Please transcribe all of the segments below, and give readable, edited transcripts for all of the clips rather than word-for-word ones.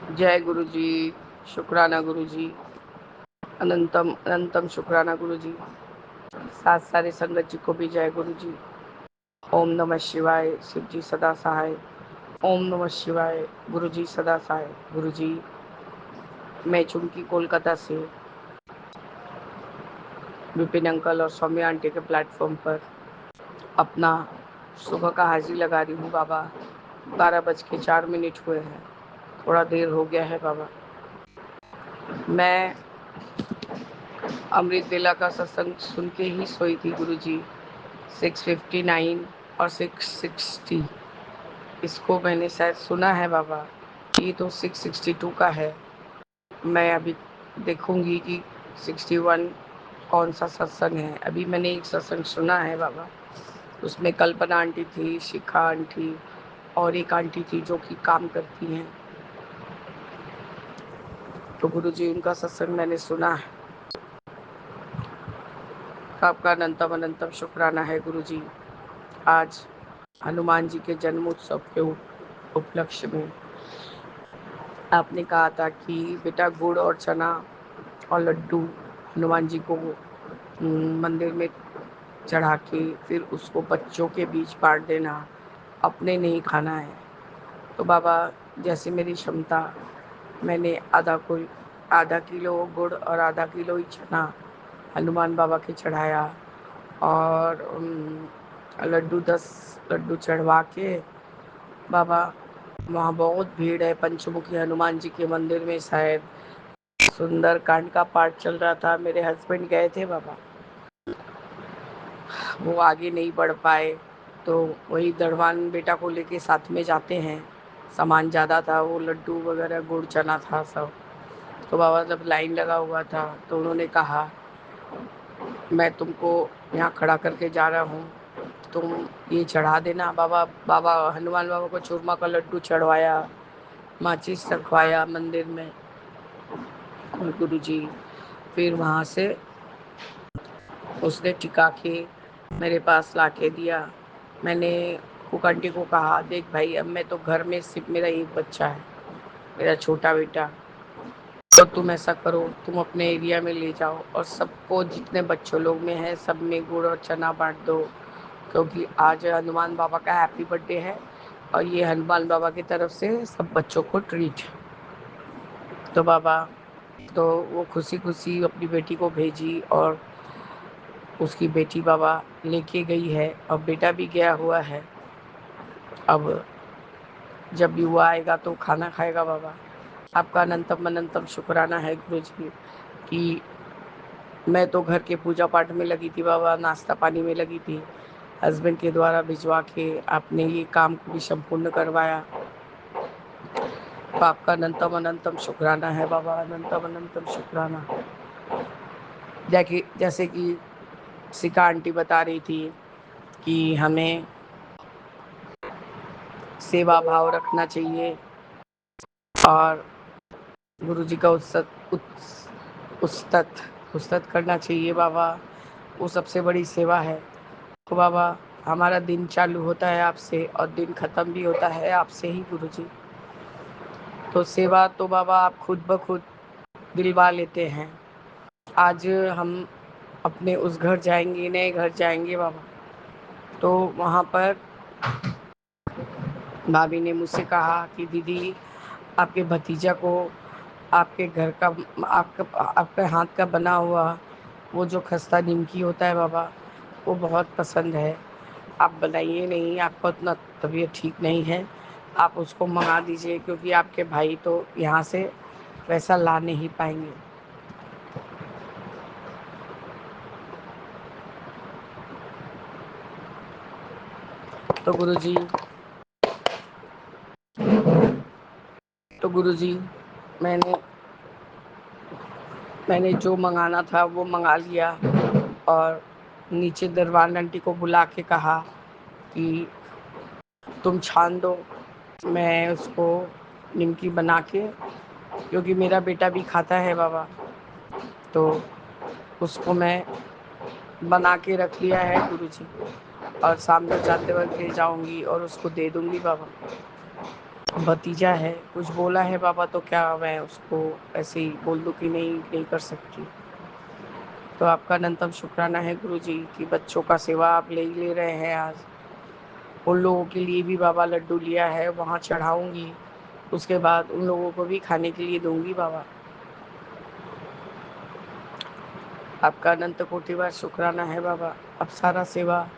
जय गुरु जी। शुक्राना गुरु जी। अनंतम अनंतम शुक्राना गुरु जी। साथ सारे संगत जी को भी जय गुरु जी। ओम नमः शिवाय। शिव जी सदा सहाय। ओम नमः शिवाय। गुरु जी सदा सहाय। गुरु जी, मैं चुमकी कोलकाता से विपिन अंकल और सौम्या आंटी के प्लेटफॉर्म पर अपना सुबह का हाजिरी लगा रही हूँ बाबा। 12:04 हुए हैं। थोड़ा देर हो गया है बाबा। मैं अमृत वेला का सत्संग सुन के ही सोई थी गुरु जी। 6:59 और 6:60 इसको मैंने शायद सुना है बाबा। ये तो 6:62 का है। मैं अभी देखूंगी कि 61 कौन सा सत्संग है। अभी मैंने एक सत्संग सुना है बाबा। उसमें कल्पना आंटी थी, शिखा आंटी और एक आंटी थी जो कि काम करती हैं। तो गुरु जी उनका सत्संग मैंने सुना है। तो आपका अनंतम अनंतम शुक्राना है गुरु जी। आज हनुमान जी के जन्मोत्सव के उपलक्ष्य में आपने कहा था कि बेटा गुड़ और चना और लड्डू हनुमान जी को मंदिर में चढ़ा के फिर उसको बच्चों के बीच बांट देना, अपने नहीं खाना है। तो बाबा, जैसे मेरी क्षमता, मैंने आधा किलो गुड़ और आधा किलो ही चना हनुमान बाबा के चढ़ाया और लड्डू 10 लड्डू चढ़वा के बाबा, वहाँ बहुत भीड़ है पंचमुखी हनुमान जी के मंदिर में। शायद सुंदर कांड का पाठ चल रहा था। मेरे हस्बैंड गए थे बाबा, वो आगे नहीं बढ़ पाए तो वही दरबान बेटा को लेके साथ में जाते हैं। सामान ज़्यादा था, वो लड्डू वगैरह गुड़ चना था सब। तो बाबा जब लाइन लगा हुआ था तो उन्होंने कहा, मैं तुमको यहाँ खड़ा करके जा रहा हूँ, तुम ये चढ़ा देना। बाबा बाबा हनुमान बाबा को चूरमा का लड्डू चढ़वाया, माचिस रखवाया मंदिर में गुरु जी। फिर वहाँ से उसने टिका के मेरे पास ला के दिया। मैंने कुक आंटी को कहा, देख भाई, अब मैं तो घर में सिर्फ मेरा एक बच्चा है, मेरा छोटा बेटा। तो तुम ऐसा करो, तुम अपने एरिया में ले जाओ और सबको, जितने बच्चों लोग में है, सब में गुड़ और चना बांट दो, क्योंकि आज हनुमान बाबा का हैप्पी बर्थडे है और ये हनुमान बाबा की तरफ से सब बच्चों को ट्रीट। तो बाबा, तो वो खुशी खुशी अपनी बेटी को भेजी और उसकी बेटी बाबा लेके गई है और बेटा भी गया हुआ है। अब जब भी वो आएगा तो खाना खाएगा बाबा। आपका अनंतम अनंतम शुक्राना है गुरु जी कि मैं तो घर के पूजा पाठ में लगी थी बाबा, नाश्ता पानी में लगी थी। हस्बैंड के द्वारा भिजवा के आपने ये काम को भी संपूर्ण करवाया। तो आपका अनंतम अनंतम शुक्राना है बाबा, अनंतम अनंतम शुक्राना। जैसे कि सिका आंटी बता रही थी कि हमें सेवा भाव रखना चाहिए और गुरु जी का उस्तत करना चाहिए बाबा। वो सबसे बड़ी सेवा है। तो बाबा, हमारा दिन चालू होता है आपसे और दिन खत्म भी होता है आपसे ही गुरु जी। तो सेवा तो बाबा आप खुद ब खुद दिलवा लेते हैं। आज हम अपने उस घर जाएंगे, नए घर जाएंगे बाबा, तो वहाँ पर भाभी ने मुझसे कहा कि दीदी, आपके भतीजा को आपके घर का, आपके हाथ का बना हुआ वो जो खस्ता निमकी होता है बाबा, वो बहुत पसंद है। आप बनाइए नहीं, आपका उतना तबीयत ठीक नहीं है, आप उसको मंगा दीजिए, क्योंकि आपके भाई तो यहाँ से वैसा ला नहीं पाएंगे। तो गुरुजी, मैंने मैंने जो मंगाना था वो मंगा लिया और नीचे दरबार आंटी को बुला के कहा कि तुम छान दो, मैं उसको निमकी बना के, क्योंकि मेरा बेटा भी खाता है बाबा, तो उसको मैं बना के रख लिया है गुरुजी, और शाम को जाते वक्त ले जाऊंगी और उसको दे दूंगी बाबा। भतीजा है, कुछ बोला है बाबा तो क्या मैं उसको ऐसे ही बोल दूँ कि नहीं, नहीं कर सकती। तो आपका अनंतम शुक्राना है गुरुजी कि बच्चों का सेवा आप ले ही ले रहे हैं आज। उन लोगों के लिए भी बाबा लड्डू लिया है, वहाँ चढ़ाऊँगी, उसके बाद उन लोगों को भी खाने के लिए दूँगी बाबा। आपका अनंत कोटि बार शुक्राना है बाबा। अब सारा सेवा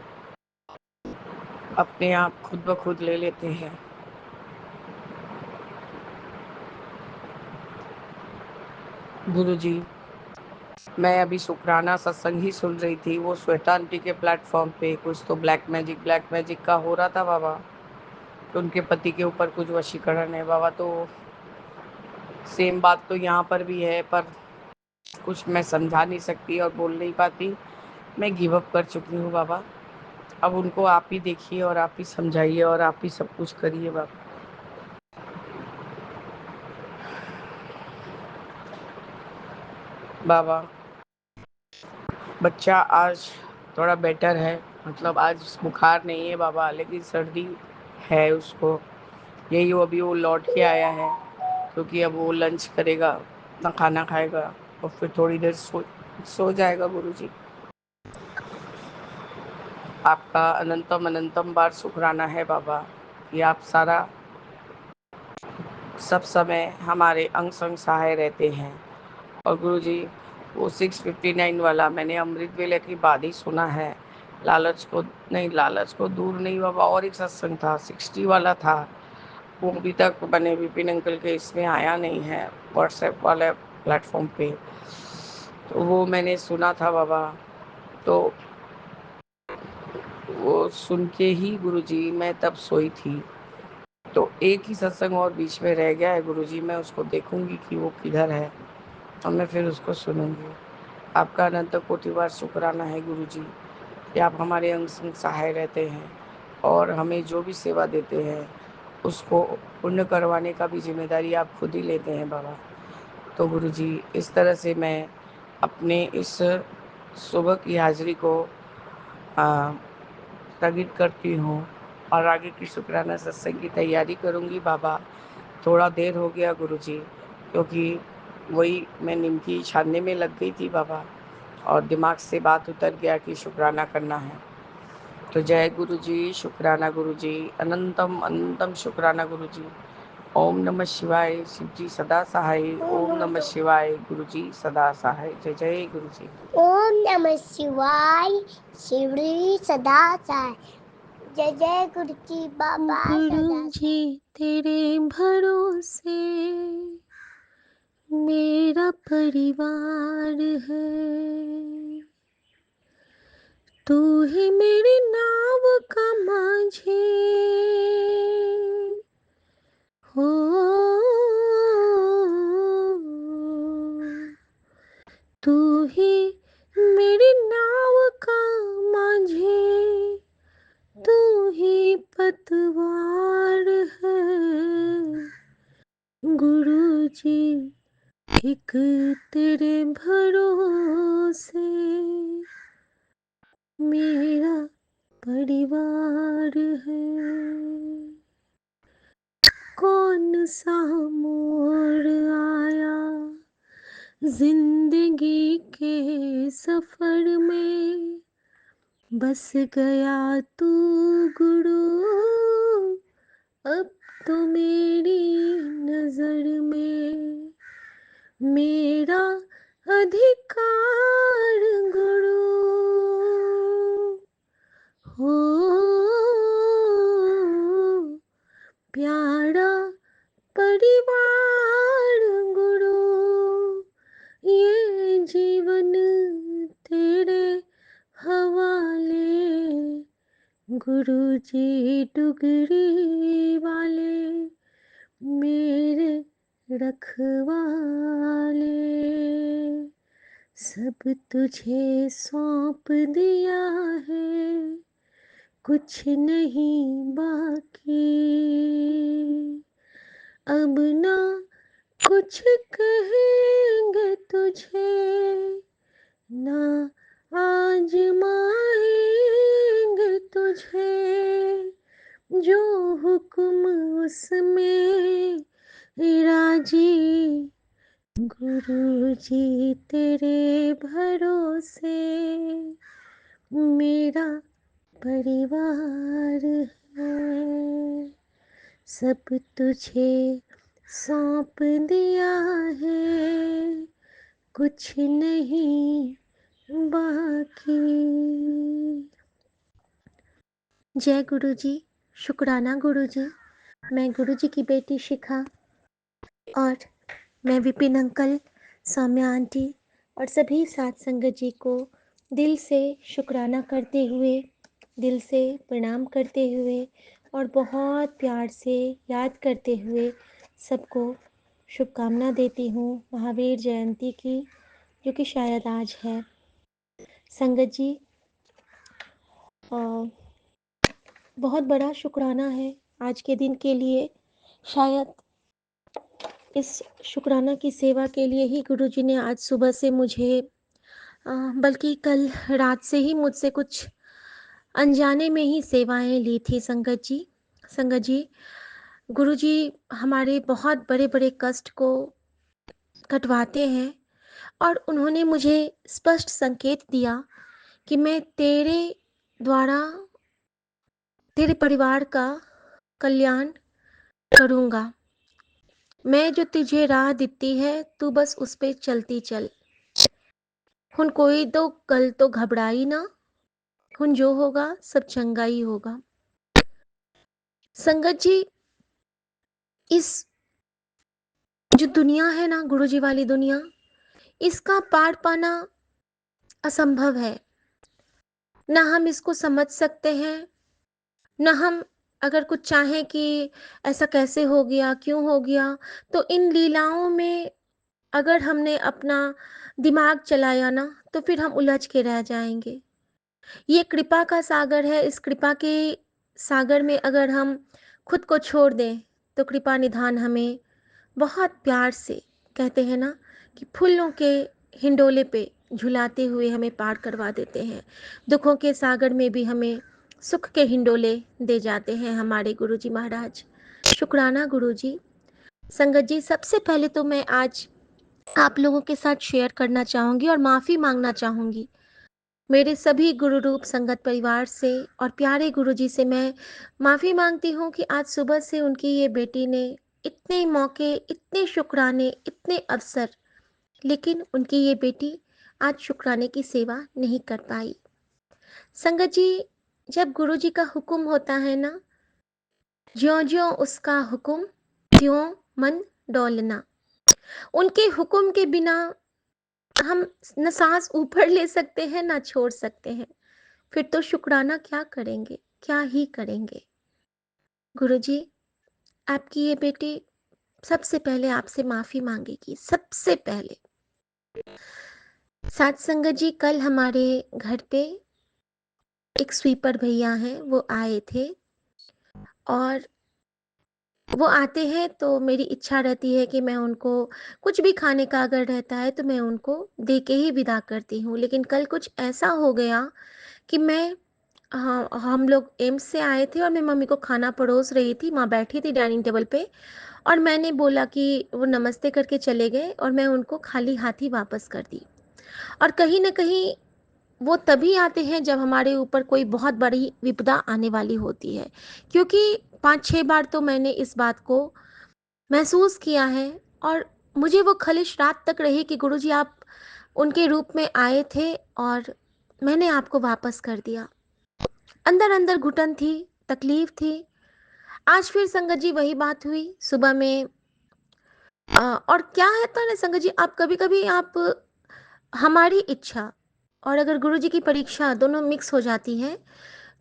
अपने आप खुद ब खुद ले लेते हैं। गुरुजी, मैं अभी शुक्राना सत्संग ही सुन रही थी, वो श्वेता आंटी के प्लेटफॉर्म पे कुछ तो ब्लैक मैजिक का हो रहा था बाबा, कि उनके पति के ऊपर कुछ वशीकरण है बाबा। तो सेम बात तो यहाँ पर भी है, पर कुछ मैं समझा नहीं सकती और बोल नहीं पाती। मैं गिव अप कर चुकी हूँ बाबा। अब उनको आप ही देखिए और आप ही समझाइए और आप ही सब कुछ करिए बाबा। बाबा, बच्चा आज थोड़ा बेटर है, मतलब आज बुखार नहीं है बाबा, लेकिन सर्दी है उसको। यही वो लौट के आया है, क्योंकि अब वो लंच करेगा, अपना खाना खाएगा और फिर थोड़ी देर सो जाएगा गुरुजी। आपका अनंतम अनंतम बार शुक्राना है बाबा कि आप सारा सब समय हमारे अंग संग सहाय रहते हैं। और गुरुजी, वो 659 वाला मैंने अमृत वेले की बाद ही सुना है। लालच को दूर नहीं बाबा, और एक सत्संग था 60 वाला था, वो अभी तक मैंने विपिन अंकल के इसमें आया नहीं है, व्हाट्सएप वाले प्लेटफॉर्म पे। तो वो मैंने सुना था बाबा। तो वो सुन के ही गुरुजी मैं तब सोई थी। तो एक ही सत्संग और बीच में रह गया है गुरुजी, मैं उसको देखूंगी कि वो किधर है और मैं फिर उसको सुनूंगी। आपका अनंत कोटि बार शुक्राना है गुरुजी कि आप हमारे अंग संग सहाय रहते हैं और हमें जो भी सेवा देते हैं उसको पूर्ण करवाने का भी जिम्मेदारी आप खुद ही लेते हैं बाबा। तो गुरुजी, इस तरह से मैं अपने इस सुबह की हाजिरी को स्थगित करती हूँ और आगे की शुक्राना सत्संग की तैयारी करूँगी बाबा। थोड़ा देर हो गया गुरुजी, क्योंकि वही मैं निमकी छानने में लग गई थी बाबा, और दिमाग से बात उतर गया कि शुक्राना करना है। तो जय गुरुजी, शुक्राना गुरुजी, अनंतम अनंतम शुक्राना गुरुजी। ओम नमः शिवाय, शिव जी सदा सहाय। ओम नमः शिवाय, गुरु जी सदा सहाय। जय जय गुरु जी। ओम नमः शिवाय, शिव जी सदा सहाय। जय जय गुरु जी बाबा। गुरु जी तेरे भरोसे मेरा परिवार है, तू ही मेरी नाव का माझी हो, तू ही मेरी नाव का माझी, तू ही पतवार है। गुरु जी एक तेरे भरोसे मेरा परिवार है। कौन सा मोड़ आया जिंदगी के सफर में, बस गया तू गुरु अब तो मेरी नजर में। मेरा अधिकार गुरु हो, प्यारा परिवार गुरु, ये जीवन तेरे हवाले। गुरु जी डुगरी वाले मेरे रखवाले, सब तुझे सौंप दिया है, कुछ नहीं बाकी। अब ना कुछ कहेंगे तुझे, ना आजमाएंगे तुझे, जो हुक्म उसमें राजी, गुरु जी तेरे भरोसे मेरा परिवार है, सब तुझे सौंप दिया है, कुछ नहीं बाकी। जय गुरु जी, शुक्राना गुरु जी। मैं गुरु जी की बेटी शिखा और मैं विपिन अंकल, सौम्या आंटी और सभी साथ संगत जी को दिल से शुक्राना करते हुए, दिल से प्रणाम करते हुए और बहुत प्यार से याद करते हुए सबको शुभकामना देती हूँ महावीर जयंती की, जो कि शायद आज है। संगत जी, बहुत बड़ा शुक्राना है आज के दिन के लिए। शायद इस शुक्राना की सेवा के लिए ही गुरुजी ने आज सुबह से मुझे बल्कि कल रात से ही मुझसे कुछ अनजाने में ही सेवाएं ली थी। संगत जी, गुरुजी हमारे बहुत बड़े बड़े कष्ट को कटवाते हैं और उन्होंने मुझे स्पष्ट संकेत दिया कि मैं तेरे द्वारा तेरे परिवार का कल्याण करूँगा। मैं जो तुझे राह दिती है तू बस उस पे चलती चल। हुन कोई तो कल तो घबराई ना, हुन जो होगा सब चंगा ही होगा। संगत जी, इस जो दुनिया है ना, गुरुजी वाली दुनिया, इसका पार पाना असंभव है। ना हम इसको समझ सकते हैं, ना हम अगर कुछ चाहें कि ऐसा कैसे हो गया, क्यों हो गया, तो इन लीलाओं में अगर हमने अपना दिमाग चलाया ना, तो फिर हम उलझ के रह जाएंगे। ये कृपा का सागर है। इस कृपा के सागर में अगर हम खुद को छोड़ दें, तो कृपा निधान हमें बहुत प्यार से, कहते हैं ना कि फूलों के हिंडोले पे झुलाते हुए हमें पार करवा देते हैं। दुखों के सागर में भी हमें सुख के हिंडोले दे जाते हैं हमारे गुरुजी महाराज। शुक्राना गुरुजी। संगत जी, सबसे पहले तो मैं आज आप लोगों के साथ शेयर करना चाहूँगी और माफ़ी मांगना चाहूँगी मेरे सभी गुरु रूप संगत परिवार से और प्यारे गुरुजी से। मैं माफ़ी मांगती हूँ कि आज सुबह से उनकी ये बेटी ने इतने मौके, इतने शुक्राने, इतने अवसर, लेकिन उनकी ये बेटी आज शुक्राने की सेवा नहीं कर पाई। संगत जी, जब गुरुजी का हुक्म होता है ना, ज्यों ज्यों उसका हुक्म त्यों मन डोलना। उनके हुक्म के बिना हम न सांस ऊपर ले सकते हैं ना छोड़ सकते हैं। फिर तो शुक्राना क्या करेंगे, क्या ही करेंगे। गुरुजी, आपकी ये बेटी सबसे पहले आपसे माफी मांगेगी। सबसे पहले साथ संगत जी, कल हमारे घर पे एक स्वीपर भैया हैं, वो आए थे और वो आते हैं तो मेरी इच्छा रहती है कि मैं उनको कुछ भी खाने का अगर रहता है तो मैं उनको दे के ही विदा करती हूँ। लेकिन कल कुछ ऐसा हो गया कि मैं, हाँ, हम लोग एम्स से आए थे और मैं मम्मी को खाना परोस रही थी। माँ बैठी थी डाइनिंग टेबल पे और मैंने बोला कि वो नमस्ते करके चले गए और मैं उनको खाली हाथ ही वापस कर दी। और कहीं ना कहीं वो तभी आते हैं जब हमारे ऊपर कोई बहुत बड़ी विपदा आने वाली होती है, क्योंकि 5-6 बार तो मैंने इस बात को महसूस किया है और मुझे वो खलिश रात तक रही कि गुरुजी आप उनके रूप में आए थे और मैंने आपको वापस कर दिया। अंदर अंदर घुटन थी, तकलीफ थी। आज फिर संगत जी वही बात हुई सुबह में। और क्या है तो ना संगत जी, आप कभी कभी आप हमारी इच्छा और अगर गुरुजी की परीक्षा दोनों मिक्स हो जाती है,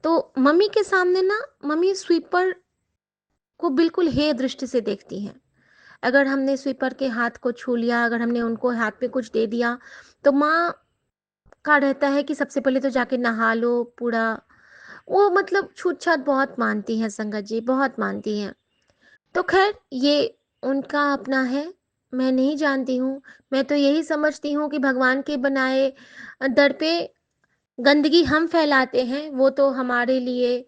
तो मम्मी के सामने ना, मम्मी स्वीपर को बिल्कुल हे दृष्टि से देखती हैं। अगर हमने स्वीपर के हाथ को छू लिया, अगर हमने उनको हाथ पे कुछ दे दिया, तो माँ का रहता है कि सबसे पहले तो जाके नहा लो पूरा। वो मतलब छूत छात बहुत मानती हैं संगत जी, बहुत मानती हैं। तो खैर ये उनका अपना है, मैं नहीं जानती हूँ। मैं तो यही समझती हूँ कि भगवान के बनाए दर पे गंदगी हम फैलाते हैं, वो तो हमारे लिए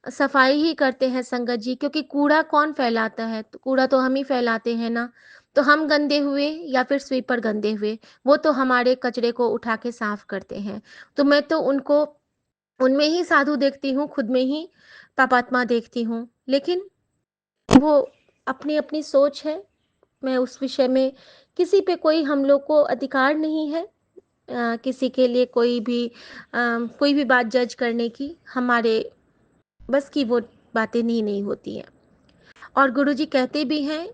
सफाई ही करते हैं संगत जी, क्योंकि कूड़ा कौन फैलाता है? तो कूड़ा तो हम ही फैलाते हैं ना। तो हम गंदे हुए या फिर स्वीपर गंदे हुए, वो तो हमारे कचरे को उठा के साफ करते हैं। तो मैं तो उनको उनमें ही साधु देखती हूँ, खुद में ही पापात्मा देखती हूँ। लेकिन वो अपनी-अपनी सोच है। मैं उस विषय में किसी पे कोई हम लोग को अधिकार नहीं है किसी के लिए कोई भी बात जज करने की। हमारे बस की वो बातें नहीं होती हैं। और गुरुजी कहते भी हैं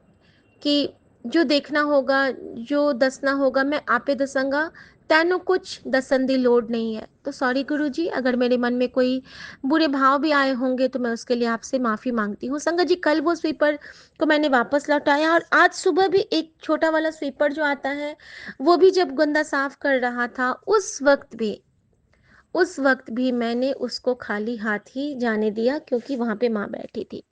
कि जो देखना होगा, जो दसना होगा, मैं आपे दसांगा, तैनू कुछ दसन दी लोड नहीं है। तो सॉरी गुरुजी, अगर मेरे मन में कोई बुरे भाव भी आए होंगे तो मैं उसके लिए आपसे माफ़ी माँगती हूँ। संगत जी, कल वो स्वीपर को मैंने वापस लौटाया और आज सुबह भी एक छोटा वाला स्वीपर जो आता है, वो भी जब गंदा साफ कर रहा था, उस वक़्त भी मैंने उसको खाली हाथ ही जाने दिया, क्योंकि वहाँ पे माँ बैठी थी।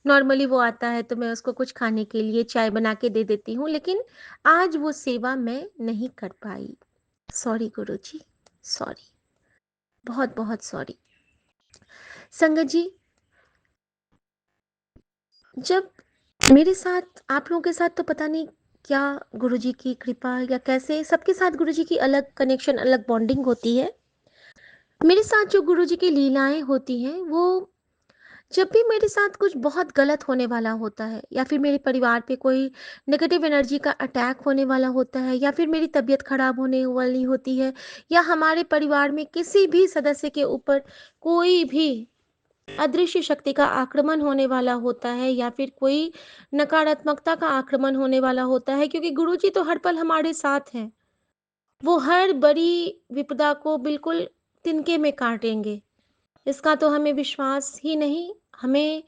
नॉर्मली वो आता है तो मैं उसको कुछ खाने के लिए चाय बना के दे देती हूँ, लेकिन आज वो सेवा मैं नहीं कर पाई। सॉरी गुरुजी, सॉरी, बहुत-बहुत सॉरी। संगत जी, जब मेरे साथ, आप लोगों के साथ तो पता नहीं क्या गुरुजी की कृपा या कैसे सबके साथ गुरुजी की अलग कनेक्शन, अलग बॉन्डिंग होती है। मेरे साथ जो गुरुजी की लीलाएँ होती हैं, वो जब भी मेरे साथ कुछ बहुत गलत होने वाला होता है या फिर मेरे परिवार पे कोई नेगेटिव एनर्जी का अटैक होने वाला होता है या फिर मेरी तबीयत खराब होने वाली होती है या हमारे परिवार में किसी भी सदस्य के ऊपर कोई भी अदृश्य शक्ति का आक्रमण होने वाला होता है या फिर कोई नकारात्मकता का आक्रमण होने वाला होता है, क्योंकि गुरुजी तो हर पल हमारे साथ हैं। वो हर बड़ी विपदा को बिल्कुल तिनके में काटेंगे। इसका तो हमें विश्वास ही नहीं, हमें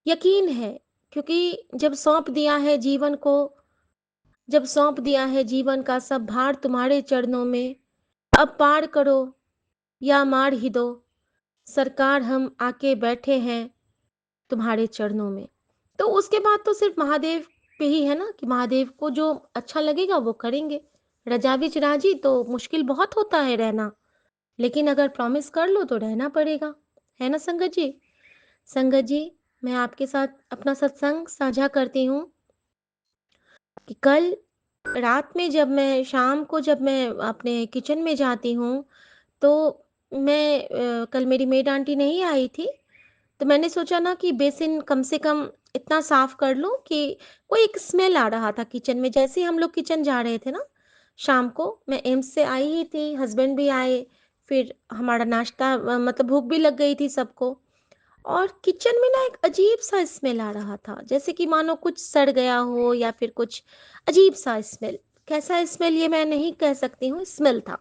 यकीन है, क्योंकि जब सौंप दिया है जीवन का सब भार तुम्हारे चरणों में, अब पार करो या मार ही दो, सरकार हम आके बैठे हैं तुम्हारे चरणों में। तो उसके बाद तो सिर्फ महादेव पे ही है ना, कि महादेव को जो अच्छा लगेगा वो करेंगे। रजा विच राजी तो मुश्किल बहुत होता है रहना, लेकिन अगर प्रॉमिस कर लो तो रहना पड़ेगा, है ना संगत जी? संगत जी, मैं आपके साथ अपना सत्संग साझा करती हूँ कि कल रात में शाम को जब मैं अपने किचन में जाती हूँ, तो कल मेरी मेड आंटी नहीं आई थी, तो मैंने सोचा ना कि बेसिन कम से कम इतना साफ कर लूँ कि वो एक स्मेल आ रहा था किचन में। जैसे ही हम लोग किचन जा रहे थे ना, शाम को मैं एम्स से आई ही थी, हस्बैंड भी आए, फिर हमारा नाश्ता मतलब भूख भी लग गई थी सबको। और किचन में ना एक अजीब-सा स्मेल आ रहा था, जैसे कि मानो कुछ सड़ गया हो या फिर कुछ अजीब-सा स्मेल। कैसा स्मेल ये मैं नहीं कह सकती हूँ, स्मेल था।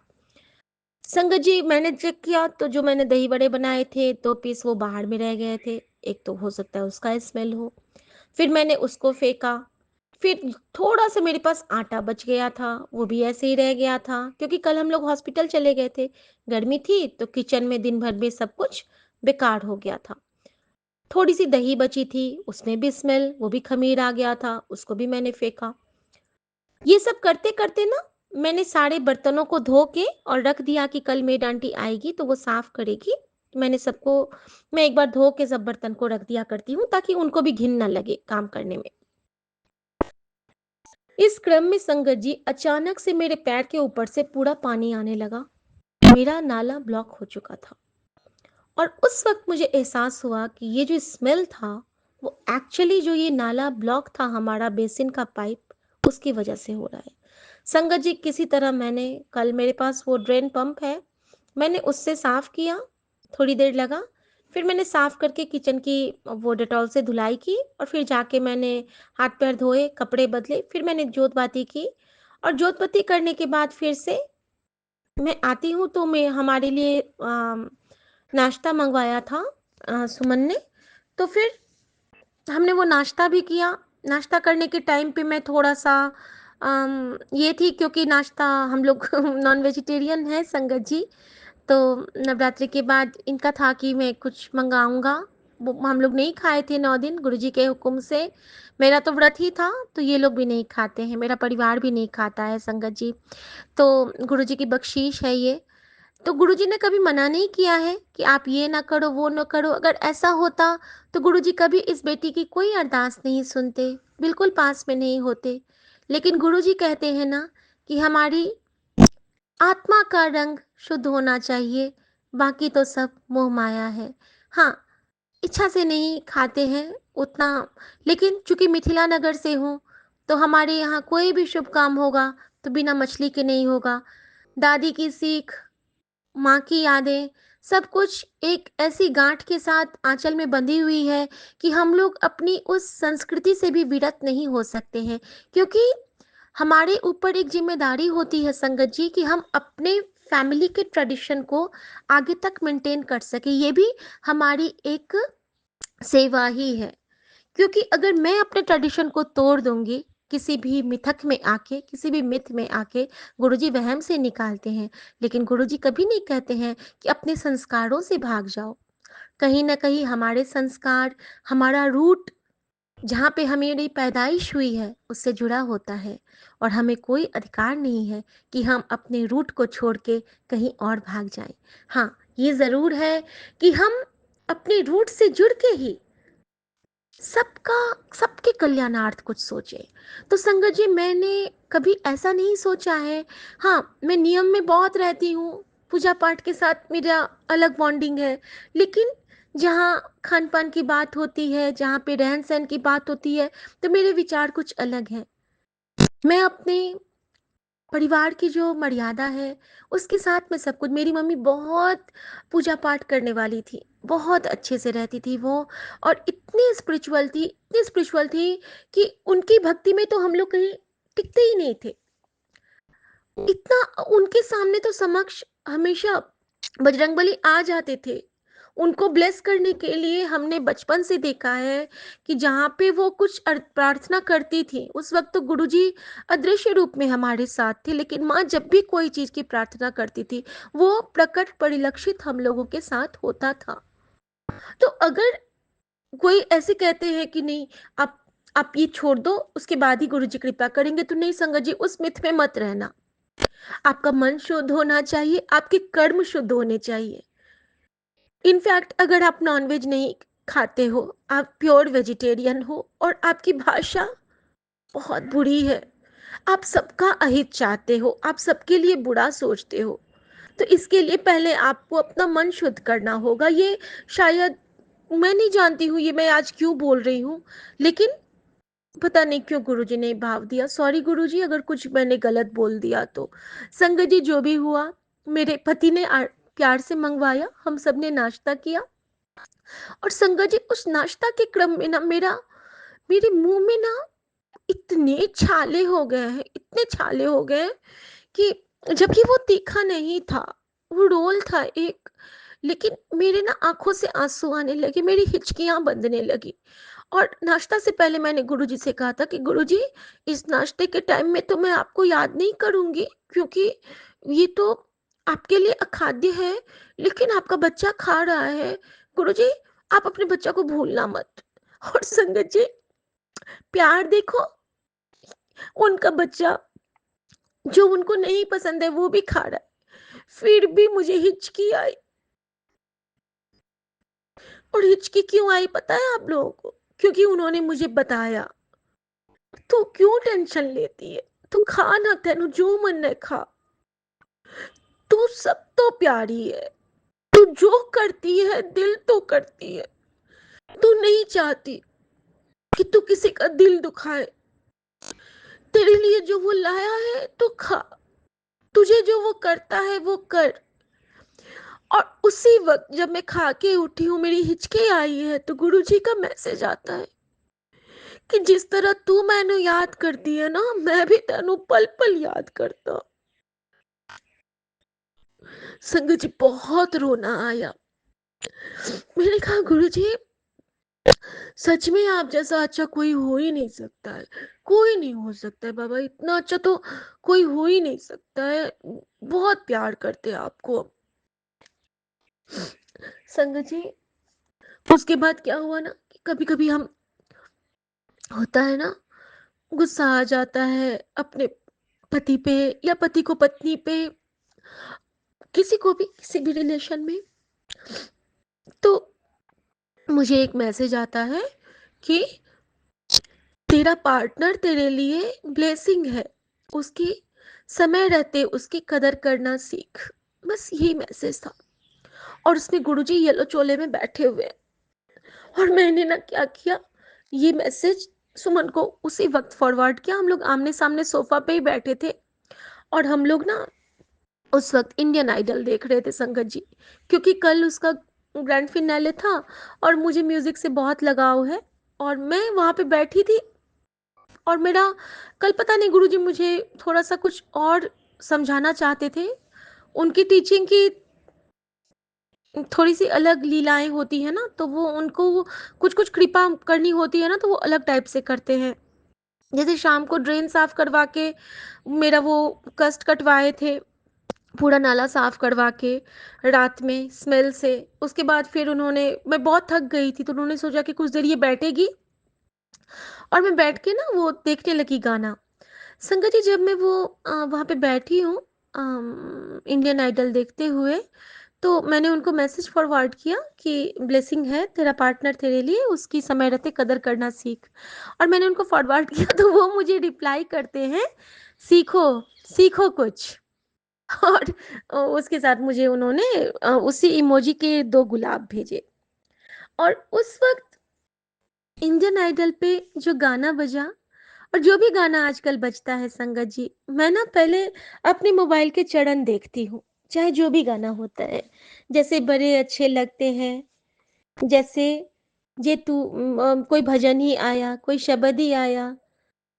संगत जी, मैंने चेक किया तो जो मैंने दही बड़े बनाए थे 2 पीस वो बाहर में रह गए थे। एक तो हो सकता है उसका स्मेल हो। फिर मैंने उसको फेंका। फिर थोड़ा-सा मेरे पास आटा बच गया था, वो भी ऐसे ही रह गया था, क्योंकि कल हम लोग हॉस्पिटल चले गए थे। गर्मी थी तो किचन में दिन भर में सब कुछ बेकार हो गया था। थोड़ी-सी दही बची थी, उसमें भी स्मेल, वो भी ख़मीर आ गया था, उसको भी मैंने फेंका। ये सब करते-करते ना मैंने सारे बर्तनों को धो के और रख दिया कि कल मेड आंटी आएगी तो वो साफ करेगी। मैं एक बार धो के सब बर्तन को रख दिया करती हूँ ताकि उनको भी घिन ना लगे काम करने में। इस क्रम में संगत जी, अचानक से मेरे पैर के ऊपर से पूरा पानी आने लगा। मेरा नाला ब्लॉक हो चुका था और उस वक़्त मुझे एहसास हुआ कि ये जो स्मेल था, वो एक्चुअली जो ये नाला ब्लॉक था हमारा बेसिन का पाइप, उसकी वजह से हो रहा है। संगत जी, किसी तरह मैंने कल मेरे पास वो ड्रेन पंप है, मैंने उससे साफ़ किया, थोड़ी देर लगा, फिर मैंने साफ़ करके किचन की वो डेटॉल से धुलाई की और फिर जाके मैंने हाथ-पैर धोए, कपड़े बदले, फिर मैंने जोत बाती की और जोत बत्ती करने के बाद फिर से मैं आती हूँ तो मैं हमारे लिए नाश्ता मँगवाया था सुमन ने, तो फिर हमने वो नाश्ता भी किया। नाश्ता करने के टाइम पे मैं थोड़ा-सा ये थी, क्योंकि नाश्ता हम लोग नॉन वेजिटेरियन हैं संगत जी, तो नवरात्रि के बाद इनका था कि मैं कुछ मँगाऊँगा। वो हम लोग नहीं खाए थे 9 दिन गुरुजी के हुक्म से। मेरा तो व्रत ही था, तो ये लोग भी नहीं खाते हैं, मेरा परिवार भी नहीं खाता है संगत जी। तो गुरुजी की बख्शीश है ये। तो गुरुजी ने कभी मना नहीं किया है कि आप ये ना करो, वो ना करो। अगर ऐसा होता तो गुरुजी कभी इस बेटी की कोई अरदास नहीं सुनते, बिल्कुल पास में नहीं होते। लेकिन गुरुजी कहते हैं ना कि हमारी आत्मा का रंग शुद्ध होना चाहिए, बाकी तो सब मोह माया है। हाँ, इच्छा से नहीं खाते हैं उतना, लेकिन चूंकि मिथिला नगर से हूँ तो हमारे यहाँ कोई भी शुभ काम होगा तो बिना मछली के नहीं होगा। दादी की सीख, माँ की यादें, सब कुछ एक ऐसी गांठ के साथ आंचल में बंधी हुई है कि हम लोग अपनी उस संस्कृति से भी विरत नहीं हो सकते हैं, क्योंकि हमारे ऊपर एक जिम्मेदारी होती है संगत जी कि हम अपने फैमिली के ट्रेडिशन को आगे तक मेंटेन कर सके। ये भी हमारी एक सेवा ही है, क्योंकि अगर मैं अपने ट्रेडिशन को तोड़ दूंगी किसी भी मिथक में आके, किसी भी मिथ में आके, गुरुजी वहम से निकालते हैं, लेकिन गुरुजी कभी नहीं कहते हैं कि अपने संस्कारों से भाग जाओ। कहीं ना कहीं हमारे संस्कार, हमारा रूट, जहाँ पे हमारी पैदाइश हुई है उससे जुड़ा होता है, और हमें कोई अधिकार नहीं है कि हम अपने रूट को छोड़ के कहीं और भाग जाएं। हाँ, ये ज़रूर है कि हम अपने रूट से जुड़ के ही सबका, सबके कल्याणार्थ कुछ सोचे। तो संगत जी, मैंने कभी ऐसा नहीं सोचा है। हाँ, मैं नियम में बहुत रहती हूँ, पूजा पाठ के साथ मेरा अलग बॉन्डिंग है, लेकिन जहाँ खान पान की बात होती है, जहाँ पे रहन सहन की बात होती है, तो मेरे विचार कुछ अलग हैं। मैं अपने परिवार की जो मर्यादा है उसके साथ में सब कुछ, मेरी मम्मी बहुत पूजा पाठ करने वाली थी, बहुत अच्छे से रहती थी वो, और इतनी स्पिरिचुअल थी, इतनी स्पिरिचुअल थी कि उनकी भक्ति में तो हम लोग कहीं टिकते ही नहीं थे। इतना उनके सामने तो समक्ष हमेशा बजरंगबली आ जाते थे। उनको ब्लेस करने के लिए हमने बचपन से देखा है कि जहाँ पे वो कुछ प्रार्थना करती थी उस वक्त तो गुरुजी अदृश्य रूप में हमारे साथ थे, लेकिन माँ जब भी कोई चीज की प्रार्थना करती थी वो प्रकट परिलक्षित हम लोगों के साथ होता था। तो अगर कोई ऐसे कहते हैं कि नहीं, आप ये छोड़ दो उसके बाद ही गुरुजी कृपा करेंगे, तो नहीं संगत जी, उस मिथ में मत रहना। आपका मन शुद्ध होना चाहिए, आपके कर्म शुद्ध होने चाहिए। इनफैक्ट अगर आप नॉनवेज नहीं खाते हो, आप प्योर वेजिटेरियन हो और आपकी भाषा बहुत बुरी है, आप सबका अहित चाहते हो, आप सबके लिए बुरा सोचते हो, तो इसके लिए पहले आपको अपना मन शुद्ध करना होगा। ये शायद, मैं नहीं जानती हूँ ये मैं आज क्यों बोल रही हूँ, लेकिन पता नहीं क्यों गुरुजी ने भाव दिया। सॉरी गुरुजी अगर कुछ मैंने गलत बोल दिया तो। संगत जी, जो भी हुआ, मेरे पति ने प्यार से मंगवाया, हम सब ने नाश्ता किया, और संगत जी उस नाश्ता के क्रम में ना मेरे मुंह में ना इतने छाले हो गए हैं, इतने छाले हो गए कि, जबकि वो तीखा नहीं था, वो रोल था एक, लेकिन मेरे ना आंखों से आंसू आने लगे, मेरी हिचकियां बंधने लगी। और नाश्ता से पहले मैंने गुरुजी से कहा था कि गुरुजी, इस नाश्ते के टाइम में तो मैं आपको याद नहीं करूंगी, क्योंकि ये तो आपके लिए अखाद्य है, लेकिन आपका बच्चा खा रहा है। गुरुजी, आप अपने बच्चा को भूलना मत। और संगत जी, प्यार देखो, उनका बच्चा जो उनको नहीं पसंद है वो भी खा रहा है, फिर भी मुझे हिचकी आई। और हिचकी क्यों आई पता है आप लोगों को? क्योंकि उन्होंने मुझे बताया, तू क्यों टेंशन लेती है, तू खा ना, तेनू जो मन है खा, तू सब तो प्यारी है, तू जो करती है दिल तो करती है, तू नहीं चाहती कि तू किसी का दिल दुखाए, तेरे लिए जो वो लाया है तो खा, तुझे जो वो करता है वो कर। और उसी वक्त जब मैं खा के उठी हूँ, मेरी हिचकी आई है, तो गुरुजी का मैसेज आता है कि जिस तरह तू मैनू याद करती है ना, मैं भी तेनू पल पल याद करता। संगत जी, बहुत रोना आया। मैंने कहा गुरुजी, सच में आप जैसा अच्छा कोई हो ही नहीं सकता है, कोई नहीं हो सकता है बाबा, इतना अच्छा तो कोई हो ही नहीं सकता है, बहुत प्यार करते हैं आपको। संगत जी, उसके बाद क्या हुआ ना कि कभी कभी हम, होता है ना, गुस्सा आ जाता है अपने पति पे या पति को पत्नी पे, किसी को भी किसी भी रिलेशन में, तो मुझे एक मैसेज आता है कि तेरा पार्टनर तेरे लिए ब्लेसिंग है, उसकी समय रहते उसकी कदर करना सीख। बस यही मैसेज था, और उसमें गुरुजी येलो चोले में बैठे हुए हैं। और मैंने ना क्या किया, ये मैसेज सुमन को उसी वक्त फॉरवर्ड किया। हम लोग आमने सामने सोफा पे ही बैठे थे, और हम लोग ना उस वक्त इंडियन आइडल देख रहे थे संगत जी, क्योंकि कल उसका ग्रैंड फिनाले था और मुझे म्यूजिक से बहुत लगाव है, और मैं वहां पे बैठी थी। और मेरा कल पता नहीं गुरुजी मुझे थोड़ा सा कुछ और समझाना चाहते थे। उनकी टीचिंग की थोड़ी सी अलग लीलाएं होती है ना, तो वो उनको कुछ कुछ कृपा करनी होती है ना, तो वो अलग टाइप से करते हैं। जैसे शाम को ड्रेन साफ करवा के मेरा वो कस्ट कटवाए थे, पूरा नाला साफ करवा के रात में स्मेल से। उसके बाद फिर उन्होंने, मैं बहुत थक गई थी तो उन्होंने सोचा कि कुछ देर ये बैठेगी, और मैं बैठ के ना वो देखने लगी गाना। संगत जी, जब मैं वो वहाँ पे बैठी हूँ इंडियन आइडल देखते हुए, तो मैंने उनको मैसेज फॉरवर्ड किया कि ब्लेसिंग है, तेरा पार्टनर तेरे लिए, उसकी समय रहते कदर करना सीख। और मैंने उनको फॉरवर्ड किया तो वो मुझे रिप्लाई करते हैं, सीखो, सीखो कुछ। और उसके साथ मुझे उन्होंने उसी इमोजी के 2 गुलाब भेजे। और उस वक्त इंडियन आइडल पे जो गाना बजा, और जो भी गाना आजकल बजता है संगत जी, मैं ना पहले अपने मोबाइल के चरण देखती हूँ, चाहे जो भी गाना होता है। जैसे बड़े अच्छे लगते हैं, जैसे जे तू कोई भजन ही आया, कोई शब्द ही आया,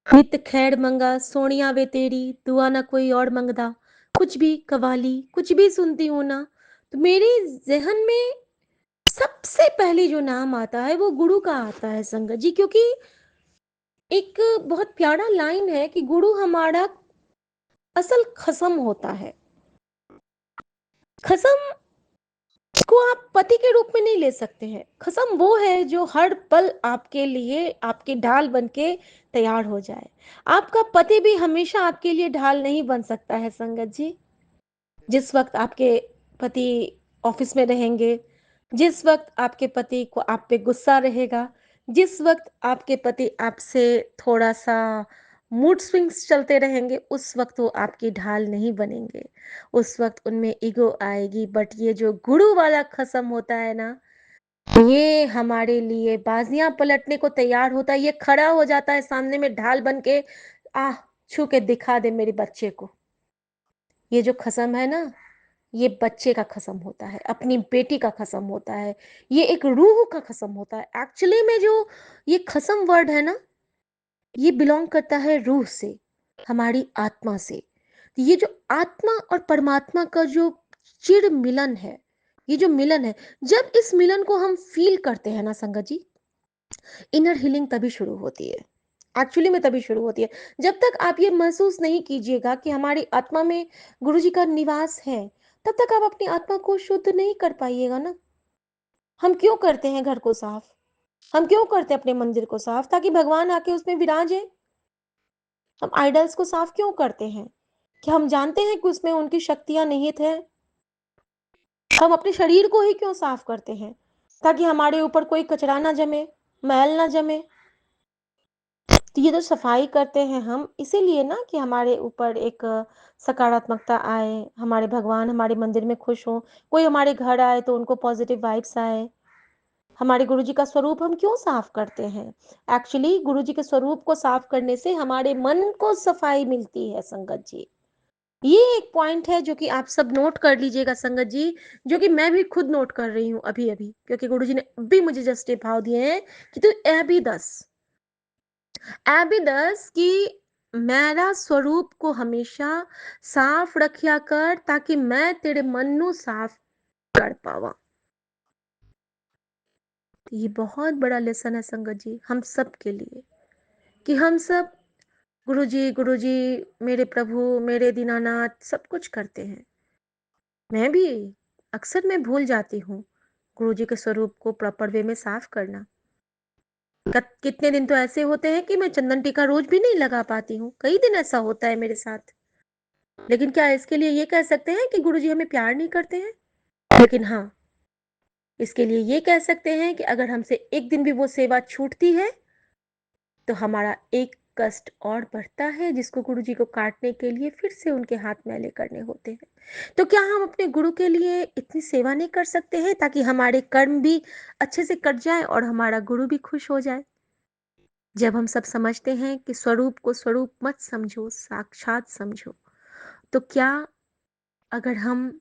नित खैर मंगा सोनिया वे तेरी, दुआ ना कोई और मंगदा, कुछ भी कवाली कुछ भी सुनती हूँ ना, तो मेरे जहन में सबसे पहले जो नाम आता है वो गुरु का आता है संगत जी। क्योंकि एक बहुत प्यारा लाइन है कि गुरु हमारा असल खसम होता है। खसम को आप पति के रूप में नहीं ले सकते हैं। खसम वो है जो हर पल आपके लिए आपकी ढाल बन के तैयार हो जाए। आपका पति भी हमेशा आपके लिए ढाल नहीं बन सकता है संगत जी। जिस वक्त आपके पति ऑफिस में रहेंगे, जिस वक्त आपके पति को आप पे गुस्सा रहेगा, जिस वक्त आपके पति आपसे थोड़ा सा मूड स्विंग्स चलते रहेंगे, उस वक्त वो आपकी ढाल नहीं बनेंगे, उस वक्त उनमें ईगो आएगी। बट ये जो गुरु वाला खसम होता है ना, ये हमारे लिए बाजियां पलटने को तैयार होता है। ये खड़ा हो जाता है सामने में ढाल बन के, आह, छू के दिखा दे मेरे बच्चे को। ये जो खसम है ना, ये बच्चे का खसम होता है, अपनी बेटी का खसम होता है, ये एक रूह का खसम होता है। एक्चुअली में जो ये खसम वर्ड है ना, ये बिलोंग करता है रूह से, हमारी आत्मा से। ये जो आत्मा और परमात्मा का जो चिर मिलन है, ये जो मिलन है, जब इस मिलन को हम फील करते हैं ना संगत जी, इनर हीलिंग तभी शुरू होती है। एक्चुअली में तभी शुरू होती है। जब तक आप ये महसूस नहीं कीजिएगा कि हमारी आत्मा में गुरु जी का निवास है, तब तक आप अपनी आत्मा को शुद्ध नहीं कर पाइएगा ना। हम क्यों करते हैं घर को साफ? हम क्यों करते हैं अपने मंदिर को साफ? ताकि भगवान आके उसमें विराजे। हम आइडल्स को साफ क्यों करते हैं? क्या हम जानते हैं कि उसमें उनकी शक्तियां निहित है? हम अपने शरीर को ही क्यों साफ करते हैं? ताकि हमारे ऊपर कोई कचरा ना जमे, मैल ना जमे। तो ये तो सफाई करते हैं हम इसीलिए ना कि हमारे ऊपर एक सकारात्मकता आए, हमारे भगवान हमारे मंदिर में खुश हो, कोई हमारे घर आए तो उनको पॉजिटिव वाइब्स आए। हमारे गुरुजी का स्वरूप हम क्यों साफ करते हैं? एक्चुअली गुरुजी के स्वरूप को साफ करने से हमारे मन को सफाई मिलती है संगत जी। ये एक पॉइंट है जो कि आप सब नोट कर लीजिएगा संगत जी, जो कि मैं भी खुद नोट कर रही हूँ अभी अभी, क्योंकि गुरुजी ने भी मुझे जस्ट ये भाव दिए हैं कि तू भी दस एबिदस कि मेरा स्वरूप को हमेशा साफ रखिया कर, ताकि मैं तेरे मन नू साफ कर पावा। ये बहुत बड़ा लेसन है संगत जी हम सब के लिए, कि हम सब गुरु जी मेरे प्रभु मेरे दीनानाथ सब कुछ करते हैं। मैं भी अक्सर मैं भूल जाती हूँ गुरु जी के स्वरूप को प्रॉपर वे में साफ करना। कितने दिन तो ऐसे होते हैं कि मैं चंदन टीका रोज भी नहीं लगा पाती हूँ, कई दिन ऐसा होता है मेरे साथ। लेकिन क्या इसके लिए ये कह सकते हैं कि गुरुजी हमें प्यार नहीं करते हैं? लेकिन हाँ, इसके लिए ये कह सकते हैं कि अगर हमसे एक दिन भी वो सेवा छूटती है तो हमारा एक कष्ट और बढ़ता है, जिसको गुरुजी को काटने के लिए फिर से उनके हाथ मैले करने होते हैं। तो क्या हम अपने गुरु के लिए इतनी सेवा नहीं कर सकते हैं ताकि हमारे कर्म भी अच्छे से कट जाए और हमारा गुरु भी खुश हो जाए? जब हम सब समझते हैं कि स्वरूप को स्वरूप मत समझो, साक्षात समझो, तो क्या अगर हम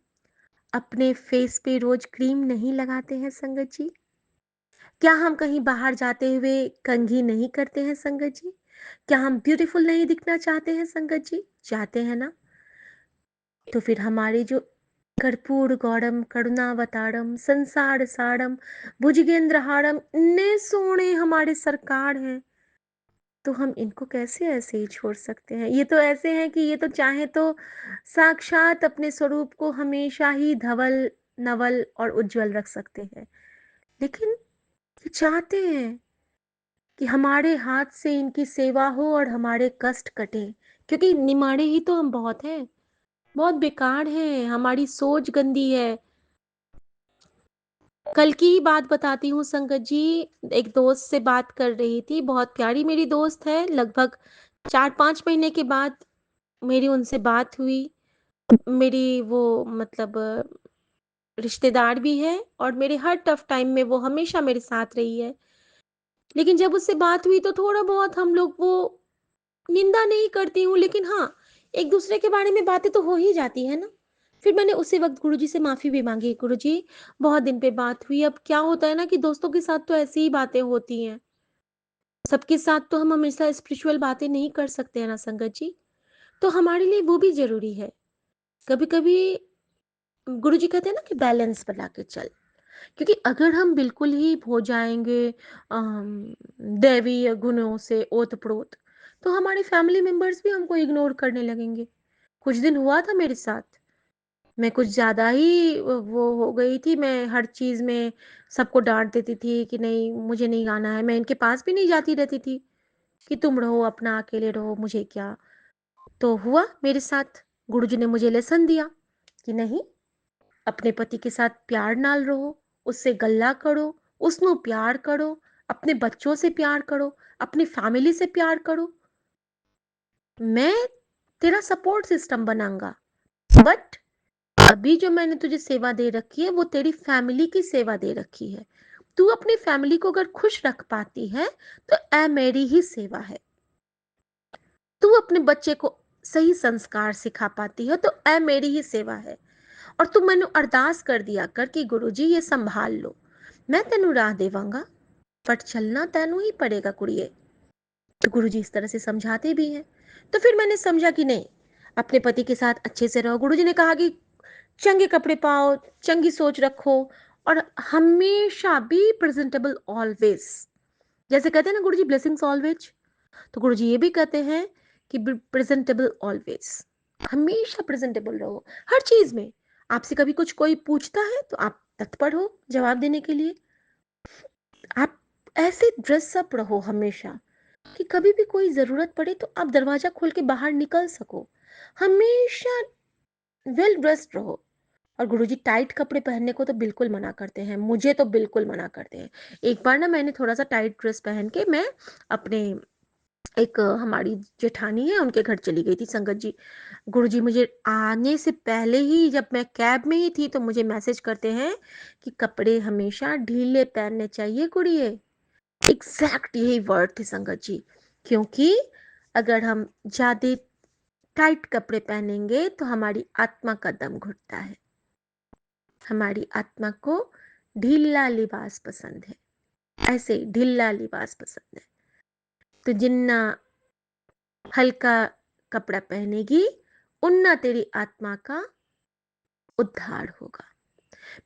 अपने फेस पे रोज क्रीम नहीं लगाते हैं संगत जी? क्या हम कहीं बाहर जाते हुए कंघी नहीं करते हैं संगत जी? क्या हम ब्यूटीफुल नहीं दिखना चाहते हैं संगत जी? चाहते हैं ना? तो फिर हमारे जो कर्पूर गौरम करुणावतारम संसार सारम भुजगेंद्रहारम इतने सोने हमारे सरकार हैं, तो हम इनको कैसे ऐसे ही छोड़ सकते हैं? ये तो ऐसे हैं कि ये तो चाहे तो साक्षात अपने स्वरूप को हमेशा ही धवल नवल और उज्जवल रख सकते हैं, लेकिन ये चाहते हैं कि हमारे हाथ से इनकी सेवा हो और हमारे कष्ट कटे, क्योंकि निमाड़े ही तो हम बहुत हैं, बहुत बेकार हैं, हमारी सोच गंदी है। कल की ही बात बताती हूँ संगत जी, एक दोस्त से बात कर रही थी, बहुत प्यारी मेरी दोस्त है, लगभग 4-5 महीने के बाद मेरी उनसे बात हुई। मेरी वो मतलब रिश्तेदार भी है और मेरे हर टफ टाइम में वो हमेशा मेरे साथ रही है। लेकिन जब उससे बात हुई तो थोड़ा बहुत हम लोग वो निंदा नहीं करती हूँ, लेकिन हाँ, एक दूसरे के बारे में बातें तो हो ही जाती है ना। फिर मैंने उसी वक्त गुरुजी से माफी भी मांगी, गुरुजी बहुत दिन पे बात हुई, अब क्या होता है ना कि दोस्तों के साथ तो ऐसी ही बातें होती हैं, सबके साथ तो हम हमेशा स्पिरिचुअल बातें नहीं कर सकते हैं ना संगत जी, तो हमारे लिए वो भी जरूरी है। कभी कभी गुरुजी कहते हैं ना कि बैलेंस बना के चल, क्योंकि अगर हम बिल्कुल ही हो जाएंगे दैवीय गुणों से ओत-प्रोत, तो हमारे फैमिली मेंबर्स भी हमको इग्नोर करने लगेंगे। कुछ दिन हुआ था मेरे साथ, मैं कुछ ज़्यादा ही वो हो गई थी, मैं हर चीज़ में सबको डाँट देती थी कि नहीं मुझे नहीं आना है, मैं इनके पास भी नहीं जाती रहती थी कि तुम रहो अपना अकेले रहो मुझे क्या। तो हुआ मेरे साथ, गुरुजी ने मुझे लेसन दिया कि नहीं, अपने पति के साथ प्यार नाल रहो, उससे गल्ला करो, उसनु प्यार करो, अपने बच्चों से प्यार करो, अपनी फैमिली से प्यार करो। मैं तेरा सपोर्ट सिस्टम बनाऊंगा, बट अभी जो मैंने तुझे सेवा दे रखी है वो तेरी फैमिली की सेवा दे रखी है। तू अपनी फैमिली को अगर खुश रख पाती है तो ऐ मेरी ही सेवा है। तू अपने बच्चे को सही संस्कार सिखा पाती है तो ऐ मेरी ही सेवा है। और तू मैनू अरदास कर दिया कर कि गुरुजी ये संभाल लो, मैं तेनू राह देवांगा, बट चलना तेनू ही पड़ेगा कुड़िए। तो गुरुजी इस तरह से समझाते भी हैं। तो फिर मैंने समझा कि नहीं, अपने पति के साथ अच्छे से रहो। गुरुजी ने कहा कि चंगे कपड़े पाओ, चंगी सोच रखो और हमेशा बी प्रेजेंटेबल ऑलवेज। जैसे कहते हैं ना गुरुजी ब्लेसिंग्स ऑलवेज, तो गुरुजी ये भी कहते हैं कि बी प्रेजेंटेबल ऑलवेज, हमेशा प्रेजेंटेबल रहो हर चीज में। आपसे कभी कुछ कोई पूछता है तो आप तत्पर हो जवाब देने के लिए। आप ऐसे ड्रेस अप रहो हमेशा कि कभी भी कोई जरूरत पड़े तो आप दरवाजा खोल के बाहर निकल सको। हमेशा वेल ड्रेस्ड रहो। और गुरुजी टाइट कपड़े पहनने को तो बिल्कुल मना करते हैं, मुझे तो बिल्कुल मना करते हैं। एक बार ना मैंने थोड़ा सा टाइट ड्रेस पहन के मैं अपने एक हमारी जेठानी है उनके घर चली गई थी संगत जी। गुरुजी मुझे आने से पहले ही, जब मैं कैब में ही थी, तो मुझे मैसेज करते हैं कि कपड़े हमेशा ढीले पहनने चाहिए कुड़िए। एग्जैक्ट यही वर्ड थे संगत जी, क्योंकि अगर हम ज्यादा टाइट कपड़े पहनेंगे तो हमारी आत्मा का दम घुटता है। हमारी आत्मा को ढीला लिबास पसंद है, ऐसे ढीला लिबास पसंद है। तो जिन्ना हल्का कपड़ा पहनेगी उन्ना तेरी आत्मा का उद्धार होगा।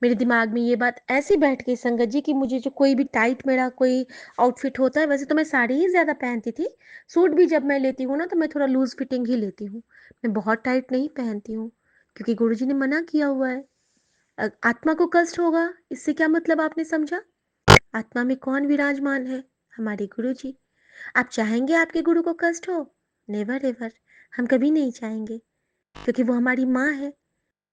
मेरे दिमाग में ये बात ऐसी बैठ गई संगत जी कि मुझे जो कोई भी टाइट मेरा कोई आउटफिट होता है, वैसे तो मैं साड़ी ही ज्यादा पहनती थी, सूट भी जब मैं लेती हूँ ना तो मैं थोड़ा लूज फिटिंग ही लेती हूँ, मैं बहुत टाइट नहीं पहनती हूँ, क्योंकि गुरुजी ने मना किया हुआ है। आत्मा को कष्ट होगा, इससे क्या मतलब आपने समझा? आत्मा में कौन विराजमान है? हमारे गुरु जी। आप चाहेंगे आपके गुरु को कष्ट हो? नेवर एवर, हम कभी नहीं चाहेंगे। क्योंकि वो हमारी माँ है।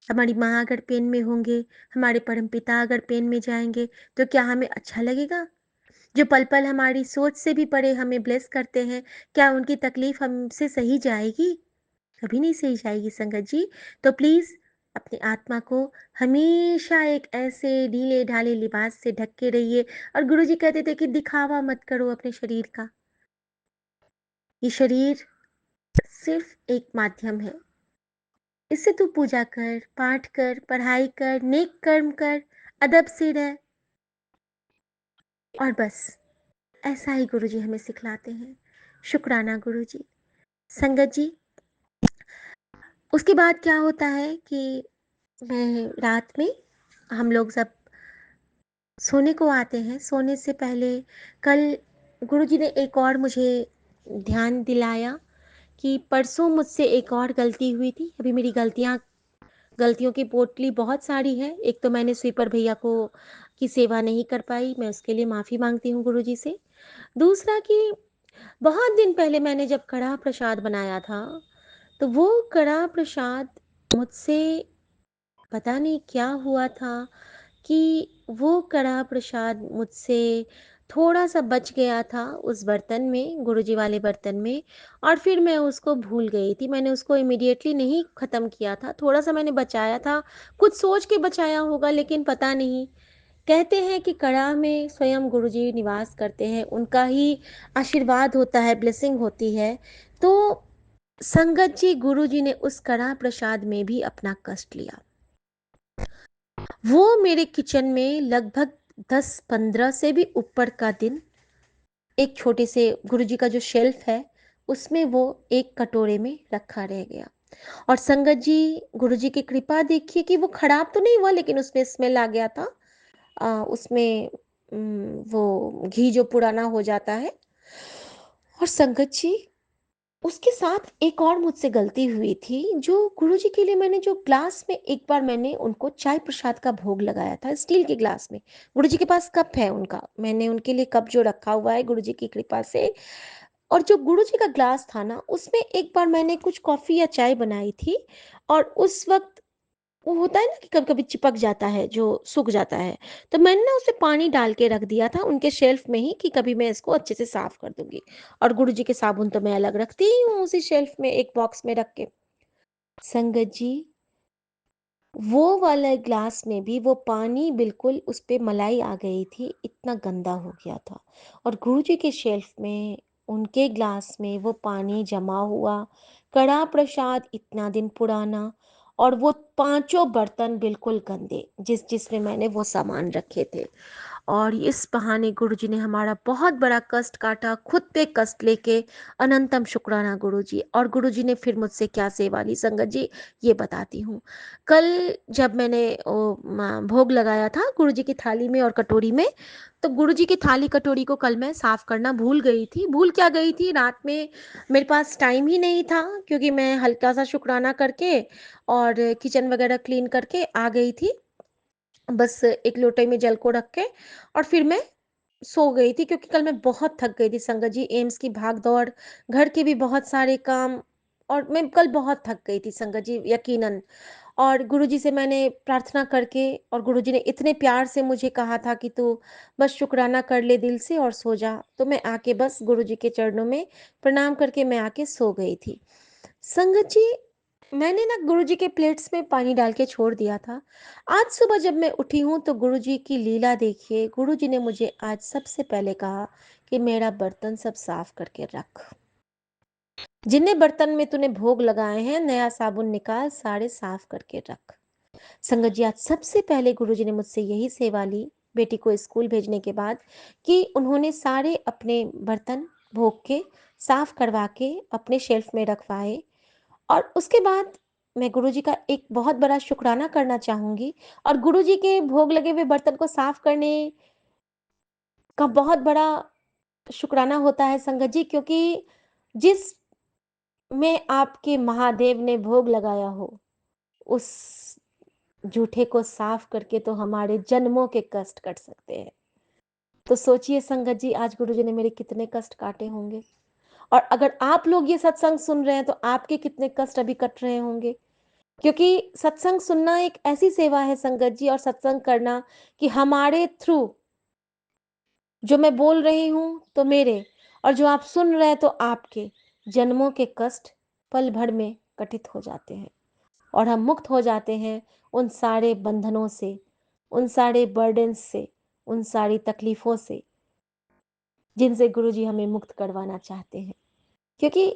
हमारी माँ अगर पेन में होंगे, हमारे परमपिता अगर पेन में जाएँगे, तो क्या हमें अच्छा लगेगा? जो पल-पल हमारी सोच से भी परे हमें ब्लेस करते हैं, क्या उनकी तकलीफ़ हमसे सही जाएगी? कभी नहीं सही जाएगी संगत जी। तो प्लीज़ अपनी आत्मा को हमेशा एक ऐसे ढीले-ढाले लिबास से ढक के रहिए। और गुरुजी कहते थे कि दिखावा मत करो अपने शरीर का। ये शरीर सिर्फ़ एक माध्यम है। इससे तू पूजा कर, पाठ कर, पढ़ाई कर, नेक कर्म कर, अदब से रह और बस ऐसा ही गुरुजी हमें सिखलाते हैं। शुक्राना गुरुजी। संगत जी, उसके बाद क्या होता है कि मैं रात में हम लोग सब सोने को आते हैं। सोने से पहले कल गुरुजी ने एक और मुझे ध्यान दिलाया कि परसों मुझसे एक और गलती हुई थी। अभी मेरी गलतियों की पोटली बहुत सारी है। एक तो मैंने स्वीपर भैया को की सेवा नहीं कर पाई, मैं उसके लिए माफ़ी माँगती हूँ गुरुजी से। दूसरा कि बहुत दिन पहले मैंने जब कढ़ा प्रसाद बनाया था, तो वो कढ़ा प्रसाद मुझसे पता नहीं क्या हुआ था कि वो कढ़ा प्रसाद मुझसे थोड़ा-सा बच गया था उस बर्तन में, गुरुजी वाले बर्तन में, और फिर मैं उसको भूल गई थी। मैंने उसको इमीडिएटली नहीं ख़त्म किया था, थोड़ा-सा मैंने बचाया था, कुछ सोच के बचाया होगा लेकिन पता नहीं। कहते हैं कि कड़ा में स्वयं गुरुजी निवास करते हैं, उनका ही आशीर्वाद होता है, ब्लेसिंग होती है। तो संगत जी, गुरुजी ने उस कड़ा प्रसाद में भी अपना कष्ट लिया। वो मेरे किचन में लगभग 10-15 से भी ऊपर का दिन एक छोटे से गुरुजी का जो शेल्फ है, उसमें वो एक कटोरे में रखा रह गया। और संगत जी, गुरुजी की कृपा देखिए कि वो खराब तो नहीं हुआ लेकिन उसमें स्मेल आ गया था। उसमें वो घी जो पुराना हो जाता है। और संगत जी, उसके साथ एक और मुझसे गलती हुई थी, जो गुरुजी के लिए मैंने जो ग्लास में एक बार मैंने उनको चाय प्रसाद का भोग लगाया था स्टील के ग्लास में। गुरुजी के पास कप है उनका, मैंने उनके लिए कप जो रखा हुआ है गुरुजी की कृपा से। और जो गुरुजी का ग्लास था ना, उसमें एक बार मैंने कुछ कॉफ़ी या चाय बनाई थी, और उस वक़्त वो होता है ना कि कभी-कभी चिपक जाता है, जो सूख जाता है। तो मैंने ना उसमें पानी डाल के रख दिया था उनके शेल्फ में ही कि कभी मैं इसको अच्छे से साफ कर दूँगी। और गुरुजी के साबुन तो मैं अलग रखती ही हूँ उसी शेल्फ में एक बॉक्स में रख के। संगत जी, वो वाला ग्लास में भी वो पानी बिल्कुल उस पे मलाई आ गई थी, इतना गंदा हो गया था। और गुरुजी के शेल्फ में, उनके ग्लास में वो पानी जमा हुआ, कड़ा प्रसाद इतना दिन पुराना, और वो पाँचों बर्तन बिल्कुल गंदे, जिसमें मैंने वो सामान रखे थे। और इस बहाने गुरुजी ने हमारा बहुत बड़ा कष्ट काटा, खुद पे कष्ट लेके। अनंतम शुक्राना गुरुजी। और गुरुजी ने फिर मुझसे क्या सेवा ली संगत जी, ये बताती हूँ। कल जब मैंने भोग लगाया था गुरुजी की थाली में और कटोरी में, तो गुरुजी की थाली कटोरी को कल मैं साफ करना भूल गई थी। भूल क्या गई थी, रात में मेरे पास टाइम ही नहीं था, क्योंकि मैं हल्का सा शुक्राना करके और किचन वगैरह क्लीन करके आ गई थी। बस एक लोटे में जल को रख के और फिर मैं सो गई थी, क्योंकि कल मैं बहुत थक गई थी संगत जी। एम्स की भाग-दौड़, घर के भी बहुत सारे काम, और मैं कल बहुत थक गई थी संगत जी, यकीनन। और गुरुजी से मैंने प्रार्थना करके, और गुरुजी ने इतने प्यार से मुझे कहा था कि तू बस शुक्राना कर ले दिल से और सो जा। तो मैं आके बस गुरुजी के चरणों में प्रणाम करके मैं आके सो गई थी। संगत जी, मैंने ना गुरुजी के प्लेट्स में पानी डाल के छोड़ दिया था। आज सुबह जब मैं उठी हूँ तो गुरुजी की लीला देखिए। गुरुजी ने मुझे आज सबसे पहले कहा कि मेरा बर्तन सब साफ करके रख। जिन्हें बर्तन में तूने भोग लगाए हैं, नया साबुन निकाल, सारे साफ करके रख। संगत जी, आज सबसे पहले गुरुजी ने मुझसे यही सेवा ली, बेटी को स्कूल भेजने के बाद, कि उन्होंने सारे अपने बर्तन भोग के साफ करवा के अपने शेल्फ में रखवाए। और उसके बाद मैं गुरुजी का एक बहुत बड़ा शुक्राना करना चाहूँगी। और गुरुजी के भोग लगे हुए बर्तन को साफ करने का बहुत बड़ा शुक्राना होता है संगत जी, क्योंकि जिस में आपके महादेव ने भोग लगाया हो, उस जूठे को साफ करके तो हमारे जन्मों के कष्ट कट सकते हैं। तो सोचिए संगत जी, आज गुरुजी ने मेरे कितने कष्ट काटे होंगे। और अगर आप लोग ये सत्संग सुन रहे हैं तो आपके कितने कष्ट अभी कट रहे होंगे। क्योंकि सत्संग सुनना एक ऐसी सेवा है संगत जी, और सत्संग करना कि हमारे थ्रू जो मैं बोल रही हूँ तो मेरे, और जो आप सुन रहे हैं तो आपके जन्मों के कष्ट पल भर में कटित हो जाते हैं, और हम मुक्त हो जाते हैं उन सारे बंधनों से, उन सारे बर्डन्स से, उन सारी तकलीफों से जिनसे गुरुजी हमें मुक्त करवाना चाहते हैं। क्योंकि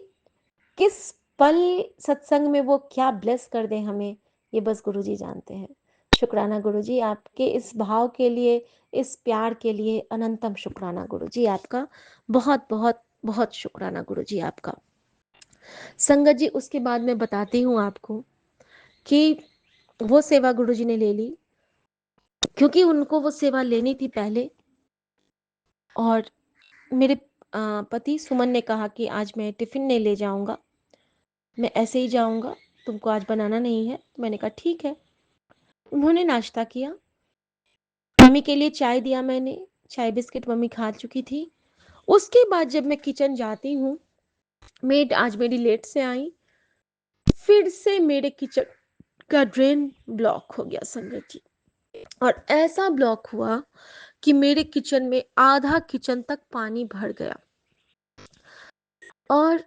किस पल सत्संग में वो क्या ब्लेस कर दें हमें, ये बस गुरुजी जानते हैं। शुक्राना गुरुजी, आपके इस भाव के लिए, इस प्यार के लिए अनंतम शुक्राना गुरुजी आपका। बहुत बहुत बहुत शुक्राना गुरुजी आपका। संगत जी, उसके बाद मैं बताती हूँ आपको कि वो सेवा गुरुजी ने ले ली, क्योंकि उनको वो सेवा लेनी थी पहले। और मेरे पति सुमन ने कहा कि आज मैं टिफिन नहीं ले जाऊंगा, मैं ऐसे ही जाऊंगा, तुमको आज बनाना नहीं है। तो मैंने कहा ठीक है। उन्होंने नाश्ता किया, मम्मी के लिए चाय दिया मैंने, चाय बिस्किट मम्मी खा चुकी थी। उसके बाद जब मैं किचन जाती हूँ, मेड आज मेरी लेट से आई, फिर से मेरे किचन का ड्रेन ब्लॉक हो गया संगत जी। और ऐसा ब्लॉक हुआ कि मेरे किचन में आधा किचन तक पानी भर गया। और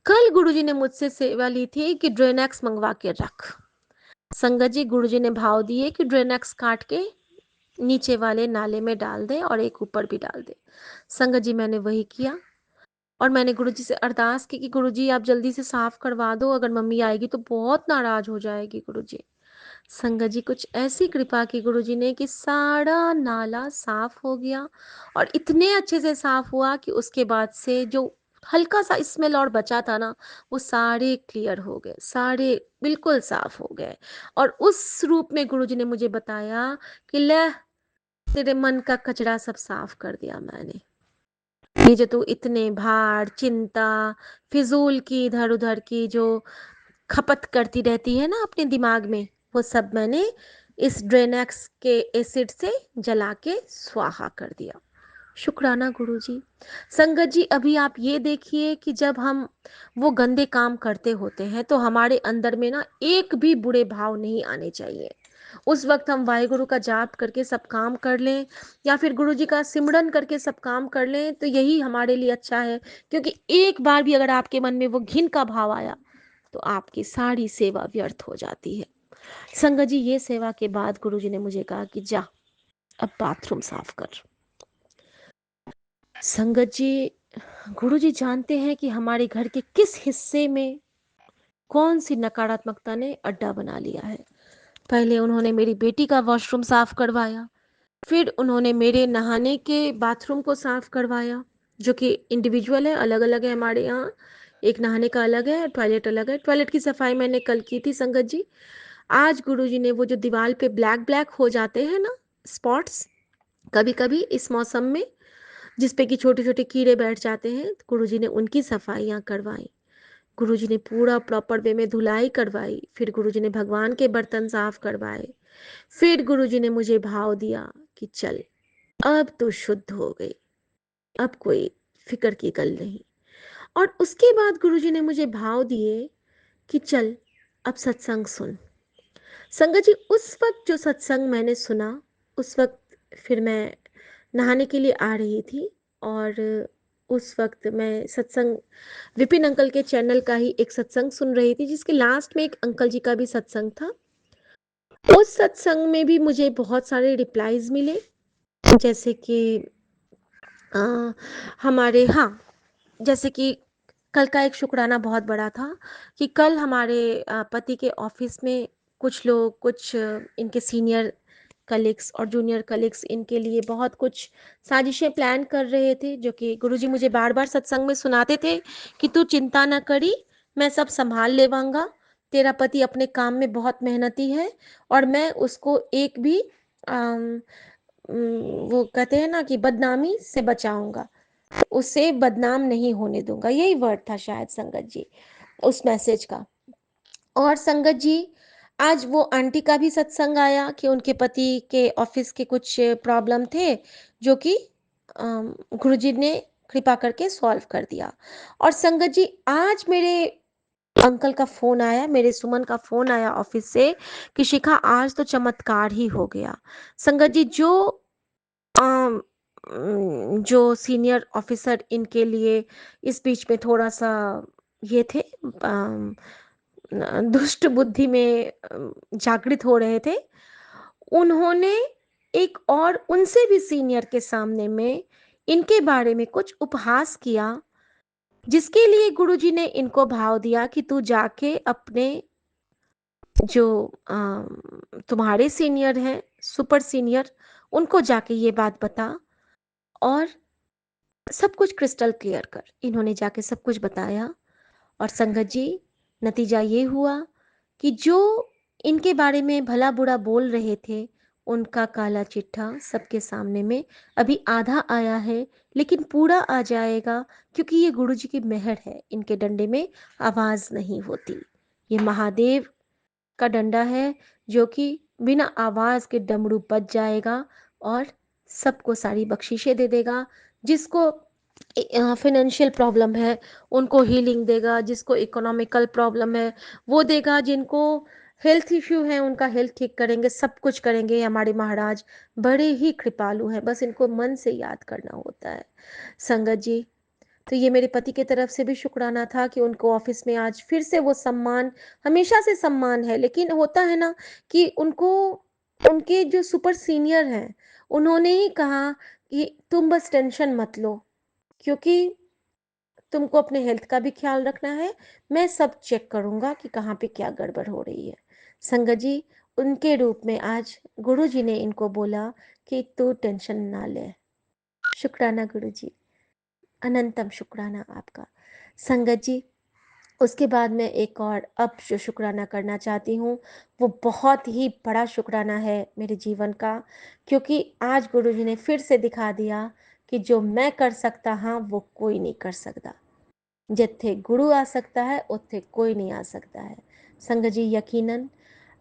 कल गुरुजी ने मुझसे सेवा ली थी कि ड्रेनेक्स मंगवा के रख। संगत जी, गुरुजी ने भाव दिए कि ड्रेनेक्स काट के नीचे वाले नाले में डाल दे और एक ऊपर भी डाल दे। संगत जी, मैंने वही किया, और मैंने गुरुजी से अरदास की कि गुरुजी आप जल्दी से साफ करवा दो, अगर मम्मी आएगी तो बहुत नाराज हो जाएगी गुरुजी। संगत जी, कुछ ऐसी कृपा की गुरुजी ने कि सारा नाला साफ हो गया, और इतने अच्छे से साफ हुआ कि उसके बाद से जो हल्का सा स्मेल और बचा था ना, वो सारे क्लियर हो गए, सारे बिल्कुल साफ हो गए। और उस रूप में गुरुजी ने मुझे बताया कि ले, तेरे मन का कचरा सब साफ कर दिया मैंने। ये जो तू इतने भार चिंता फिजूल की इधर उधर की जो खपत करती रहती है ना अपने दिमाग में, वो सब मैंने इस ड्रेनेक्स के एसिड से जला के स्वाहा कर दिया। शुक्राना गुरुजी। संगत जी, अभी आप ये देखिए कि जब हम वो गंदे काम करते होते हैं तो हमारे अंदर में ना एक भी बुरे भाव नहीं आने चाहिए। उस वक्त हम वाहेगुरु का जाप करके सब काम कर लें, या फिर गुरु जी का सिमरन करके सब काम कर लें, तो यही हमारे लिए अच्छा है। क्योंकि एक बार भी अगर आपके मन में वो घिन का भाव आया तो आपकी सारी सेवा व्यर्थ हो जाती है। संगत जी, ये सेवा के बाद गुरु जी ने मुझे कहा कि जा अब बाथरूम साफ कर। संगत जी, गुरु जी जानते हैं कि हमारे घर के किस हिस्से में कौन सी नकारात्मकता ने अड्डा बना लिया है। पहले उन्होंने मेरी बेटी का वॉशरूम साफ करवाया, फिर उन्होंने मेरे नहाने के बाथरूम को साफ करवाया, जो कि इंडिविजुअल है, अलग अलग है हमारे यहाँ। एक नहाने का अलग है, टॉयलेट अलग है। टॉयलेट की सफाई मैंने कल की थी संगत जी। आज गुरुजी ने वो जो दीवार पे ब्लैक ब्लैक हो जाते हैं ना स्पॉट्स, कभी कभी इस मौसम में, जिसपे कि छोटे छोटे कीड़े बैठ जाते हैं, तो गुरुजी ने उनकी सफाइयाँ करवाई। गुरुजी ने पूरा प्रॉपर वे में धुलाई करवाई। फिर गुरुजी ने भगवान के बर्तन साफ करवाए। फिर गुरुजी ने मुझे भाव दिया कि चल अब तो शुद्ध हो गई, अब कोई फिक्र की गल नहीं। और उसके बाद गुरुजी ने मुझे भाव दिए कि चल अब सत्संग सुन। संगत जी, उस वक्त जो सत्संग मैंने सुना, उस वक्त फिर मैं नहाने के लिए आ रही थी, और उस वक्त मैं सत्संग विपिन अंकल के चैनल का ही एक सत्संग सुन रही थी, जिसके लास्ट में एक अंकल जी का भी सत्संग था। उस सत्संग में भी मुझे बहुत सारे रिप्लाईज मिले, जैसे कि अ, हमारे, हाँ, जैसे कि कल का एक शुक्राना बहुत बड़ा था कि कल हमारे पति के ऑफिस में कुछ लोग, कुछ इनके सीनियर कलीग्स और जूनियर कलीग्स इनके लिए बहुत कुछ साजिशें प्लान कर रहे थे, जो कि गुरुजी मुझे बार बार सत्संग में सुनाते थे कि तू चिंता न करी, मैं सब संभाल लेवांगा, तेरा पति अपने काम में बहुत मेहनती है, और मैं उसको एक भी वो कहते हैं ना कि बदनामी से बचाऊंगा, उसे बदनाम नहीं होने दूंगा। यही वर्ड था शायद संगत जी उस मैसेज का। और संगत जी, आज वो आंटी का भी सत्संग आया कि उनके पति के ऑफिस के कुछ प्रॉब्लम थे, जो कि गुरुजी ने कृपा करके सॉल्व कर दिया। और संगत जी, आज मेरे अंकल का फ़ोन आया, मेरे सुमन का फ़ोन आया ऑफ़िस से कि शिखा आज तो चमत्कार ही हो गया। संगत जी अम, जो सीनियर ऑफ़िसर इनके लिए इस बीच में थोड़ा-सा ये थे, दुष्ट बुद्धि में जागृत हो रहे थे। उन्होंने एक और उनसे भी सीनियर के सामने में इनके बारे में कुछ उपहास किया, जिसके लिए गुरुजी ने इनको भाव दिया कि तू जाके अपने जो तुम्हारे सीनियर हैं, सुपर सीनियर, उनको जाके ये बात बता और सब कुछ क्रिस्टल क्लियर कर। इन्होंने जाके सब कुछ बताया और संगत जी नतीजा ये हुआ कि जो इनके बारे में भला बुरा बोल रहे थे, उनका काला चिट्ठा सबके सामने में अभी आधा आया है, लेकिन पूरा आ जाएगा, क्योंकि ये गुरुजी की मेहर है। इनके डंडे में आवाज नहीं होती। ये महादेव का डंडा है जो कि बिना आवाज के डमरू बज जाएगा और सबको सारी बख्शिशें दे देगा। जिसको फाइनेंशियल प्रॉब्लम है उनको हीलिंग देगा, जिसको इकोनॉमिकल प्रॉब्लम है वो देगा, जिनको हेल्थ इश्यू है उनका हेल्थ ठीक करेंगे, सब कुछ करेंगे। हमारे महाराज बड़े ही कृपालु हैं, बस इनको मन से याद करना होता है। संगत जी, तो ये मेरे पति की तरफ से भी शुक्राना था कि उनको ऑफिस में आज फिर से वो सम्मान, हमेशा से सम्मान है, लेकिन होता है ना कि उनको उनके जो सुपर सीनियर हैं उन्होंने ही कहा कि तुम बस टेंशन मत लो, क्योंकि तुमको अपने हेल्थ का भी ख्याल रखना है। मैं सब चेक करूंगा कि कहाँ पे क्या गड़बड़ हो रही है। संगत जी, उनके रूप में आज गुरु जी ने इनको बोला कि तू टेंशन ना ले। शुक्राना गुरु जी, अनंतम शुक्राना आपका। संगत जी, उसके बाद मैं एक और अब जो शुक्राना करना चाहती हूँ वो बहुत ही बड़ा शुक्राना है मेरे जीवन का, क्योंकि आज गुरु जी ने फिर से दिखा दिया कि जो मैं कर सकता हाँ वो कोई नहीं कर सकता। जिथे गुरु आ सकता है उत्थे कोई नहीं आ सकता है। संगत जी, यकीनन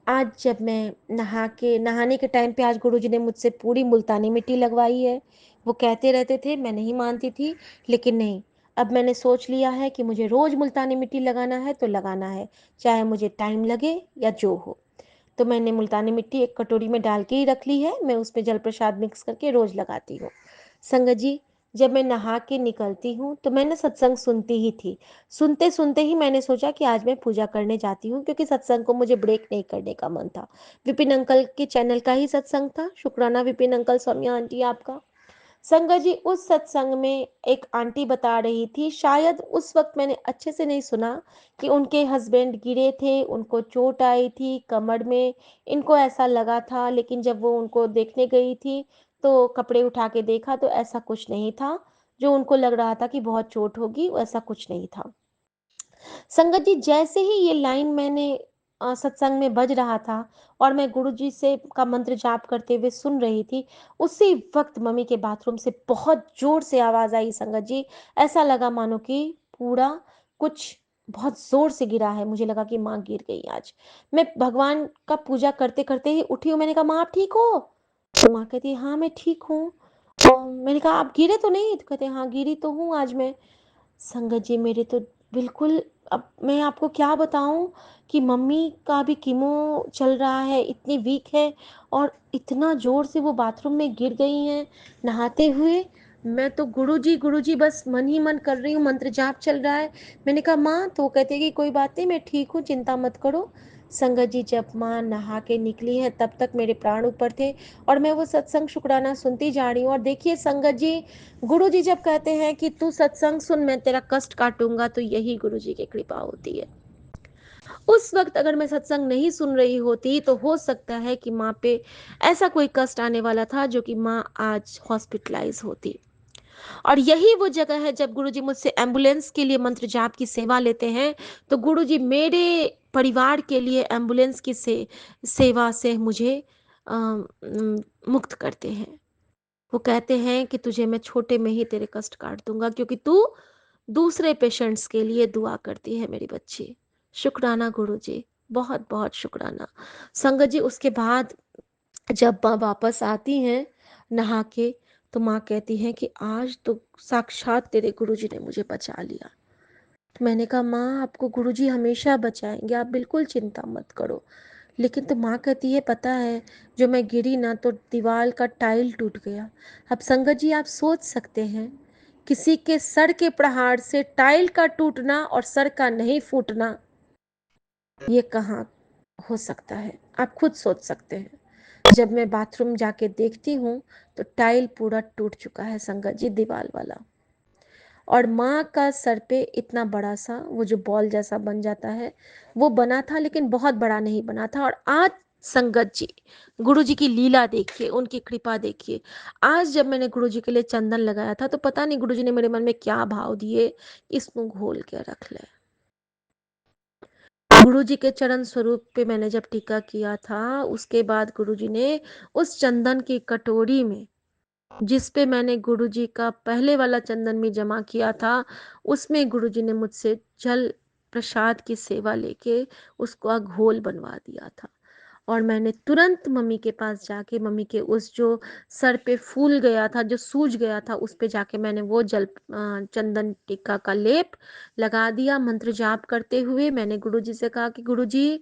आज जब मैं नहाने के टाइम पे आज गुरुजी ने मुझसे पूरी मुल्तानी मिट्टी लगवाई है। वो कहते रहते थे, मैं नहीं मानती थी, लेकिन नहीं, अब मैंने सोच लिया है कि मुझे रोज मुल्तानी मिट्टी लगाना है तो लगाना है, चाहे मुझे टाइम लगे या जो हो। तो मैंने मुल्तानी मिट्टी एक कटोरी में डाल के ही रख ली है, मैं उसमें जल प्रसाद मिक्स करके रोज लगाती हूँ। संगत जी, जब मैं नहा के निकलती हूँ तो मैंने सत्संग सुनती ही थी। सुनते सुनते ही मैंने सोचा कि आज मैं पूजा करने जाती हूँ, क्योंकि सत्संग को मुझे ब्रेक नहीं करने का मन था। विपिन अंकल के चैनल का ही सत्संग था। शुक्राना विपिन अंकल, सौम्या आंटी आपका। संगत जी, उस सत्संग में एक आंटी बता रही थी, शायद उस वक्त मैंने अच्छे से नहीं सुना, कि उनके हस्बैंड गिरे थे, उनको चोट आई थी कमर में, इनको ऐसा लगा था, लेकिन जब वो उनको देखने गई थी तो कपड़े उठा के देखा तो ऐसा कुछ नहीं था। जो उनको लग रहा था कि बहुत चोट होगी, वैसा कुछ नहीं था। संगत जी, जैसे ही ये लाइन मैंने सत्संग में बज रहा था और मैं गुरुजी से का मंत्र जाप करते हुए सुन रही थी, उसी वक्त मम्मी के बाथरूम से बहुत जोर से आवाज आई। संगत जी, ऐसा लगा मानो कि पूरा कुछ बहुत जोर से गिरा है। मुझे लगा कि माँ गिर गई आज। मैं भगवान का पूजा करते करते ही उठी हूँ। मैंने कहा, माँ आप ठीक हो? तो माँ कहती है, हाँ मैं ठीक हूँ। मैंने कहा, आप गिरे तो नहीं? तो कहते, हाँ गिरी तो हूँ आज मैं। संगत जी, मेरे तो बिल्कुल, अब मैं आपको क्या बताऊं कि मम्मी का भी कीमो चल रहा है, इतनी वीक है और इतना जोर से वो बाथरूम में गिर गई हैं नहाते हुए। मैं तो गुरुजी बस मन ही मन कर रही हूँ, मंत्र जाप चल रहा है। मैंने कहा, माँ? तो कहते हैं कि कोई बात नहीं, मैं ठीक हूँ, चिंता मत करो। संगत जी, जब माँ नहा के निकली है तब तक मेरे प्राण ऊपर थे और मैं वो सत्संग शुक्राना सुनती जा रही हूँ। और देखिए संगत जी, गुरु जी जब कहते हैं कि तू सत्संग सुन, मैं तेरा कष्ट काटूंगा, तो यही गुरु जी की कृपा होती है। उस वक्त अगर मैं सत्संग नहीं सुन रही होती तो हो सकता है कि माँ पे ऐसा कोई कष्ट आने वाला था जो कि माँ आज हॉस्पिटलाइज होती। और यही वो जगह है जब गुरुजी मुझसे एम्बुलेंस के लिए मंत्र जाप की सेवा लेते हैं, तो गुरुजी मेरे परिवार के लिए एम्बुलेंस की सेवा से मुझे मुक्त करते हैं। वो कहते हैं कि तुझे मैं छोटे में ही तेरे कष्ट काट दूंगा, क्योंकि तू दूसरे पेशेंट्स के लिए दुआ करती है मेरी बच्ची। शुक्राना गुरु जी, बहुत बहुत शुक्राना। संगत जी, उसके बाद जब माँ वापस आती हैं नहा के, तो माँ कहती हैं कि आज तो साक्षात तेरे गुरु जी ने मुझे बचा लिया। तो मैंने कहा माँ आपको गुरुजी हमेशा बचाएंगे, आप बिल्कुल चिंता मत करो। लेकिन तो माँ कहती है पता है जो मैं गिरी ना तो दीवार का टाइल टूट गया। अब संगत जी आप सोच सकते हैं किसी के सर के प्रहार से टाइल का टूटना और सर का नहीं फूटना, ये कहाँ हो सकता है, आप खुद सोच सकते हैं। जब मैं बाथरूम जाके देखती हूँ तो टाइल पूरा टूट चुका है संगत जी, दीवार वाला। और माँ का सर पे इतना बड़ा सा वो जो बॉल जैसा बन जाता है वो बना था, लेकिन बहुत बड़ा नहीं बना था। और आज संगत जी गुरु जी की लीला देखिए, उनकी कृपा देखिए। आज जब मैंने गुरु जी के लिए चंदन लगाया था तो पता नहीं गुरु जी ने मेरे मन में क्या भाव दिए, इसको घोल के रख ले। गुरु जी के चरण स्वरूप पे मैंने जब टीका किया था उसके बाद गुरु जी ने उस चंदन की कटोरी में जिस पे मैंने गुरुजी का पहले वाला चंदन भी जमा किया था, उसमें गुरुजी ने मुझसे जल प्रसाद की सेवा लेके उसका घोल बनवा दिया था। और मैंने तुरंत मम्मी के पास जाके मम्मी के उस जो सर पे फूल गया था, जो सूज गया था, उस पे जाके मैंने वो चंदन टीका का लेप लगा दिया। मंत्र जाप करते हुए मैंने गुरुजी से कहा कि गुरुजी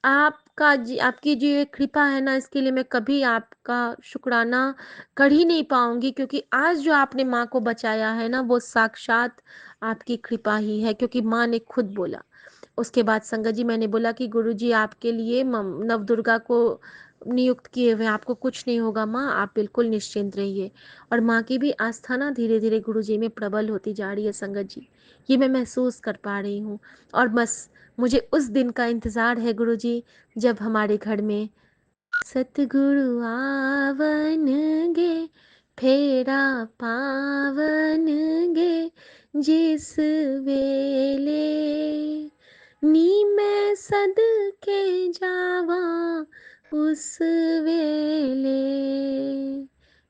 आपकी जो ये कृपा है ना, इसके लिए मैं कभी आपका शुक्राना कर ही नहीं पाऊंगी, क्योंकि आज जो आपने माँ को बचाया है ना वो साक्षात आपकी कृपा ही है, क्योंकि माँ ने खुद बोला। उसके बाद संगत जी मैंने बोला कि गुरुजी आपके लिए नवदुर्गा को नियुक्त किए हुए, आपको कुछ नहीं होगा माँ, आप बिल्कुल निश्चिंत रहिए। और माँ की भी आस्था ना धीरे धीरे गुरुजी में प्रबल होती जा रही है संगत जी, ये मैं महसूस कर पा रही हूँ। और बस मुझे उस दिन का इंतज़ार है गुरुजी जब हमारे घर में सतगुरु आवन गे फेरा पावन गे जिस वेले नी मैं सद के जावा उस वेले।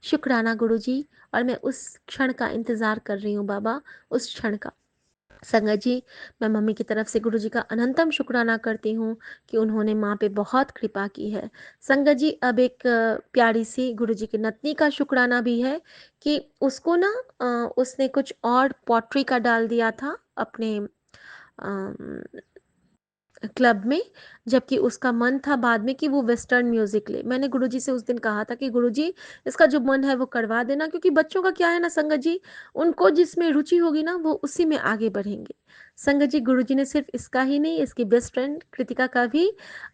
शुक्राना गुरुजी, और मैं उस क्षण का इंतजार कर रही हूँ बाबा, उस क्षण का। संगत जी मैं मम्मी की तरफ से गुरुजी का अनंतम शुक्राना करती हूँ कि उन्होंने माँ पे बहुत कृपा की है। संगत जी अब एक प्यारी सी गुरुजी की नतनी का शुक्राना भी है कि उसको ना उसने कुछ और पॉटरी का डाल दिया था अपने क्लब में, जबकि उसका मन था बाद में कि वो वेस्टर्न म्यूजिक ले। मैंने गुरुजी से उस दिन कहा था कि गुरुजी इसका जो मन है वो करवा देना, क्योंकि बच्चों का क्या है ना संगत जी, उनको जिसमें रुचि होगी ना वो उसी में आगे बढ़ेंगे। संगत जी गुरुजी ने सिर्फ इसका ही नहीं, इसकी बेस्ट फ्रेंड कृतिका का भी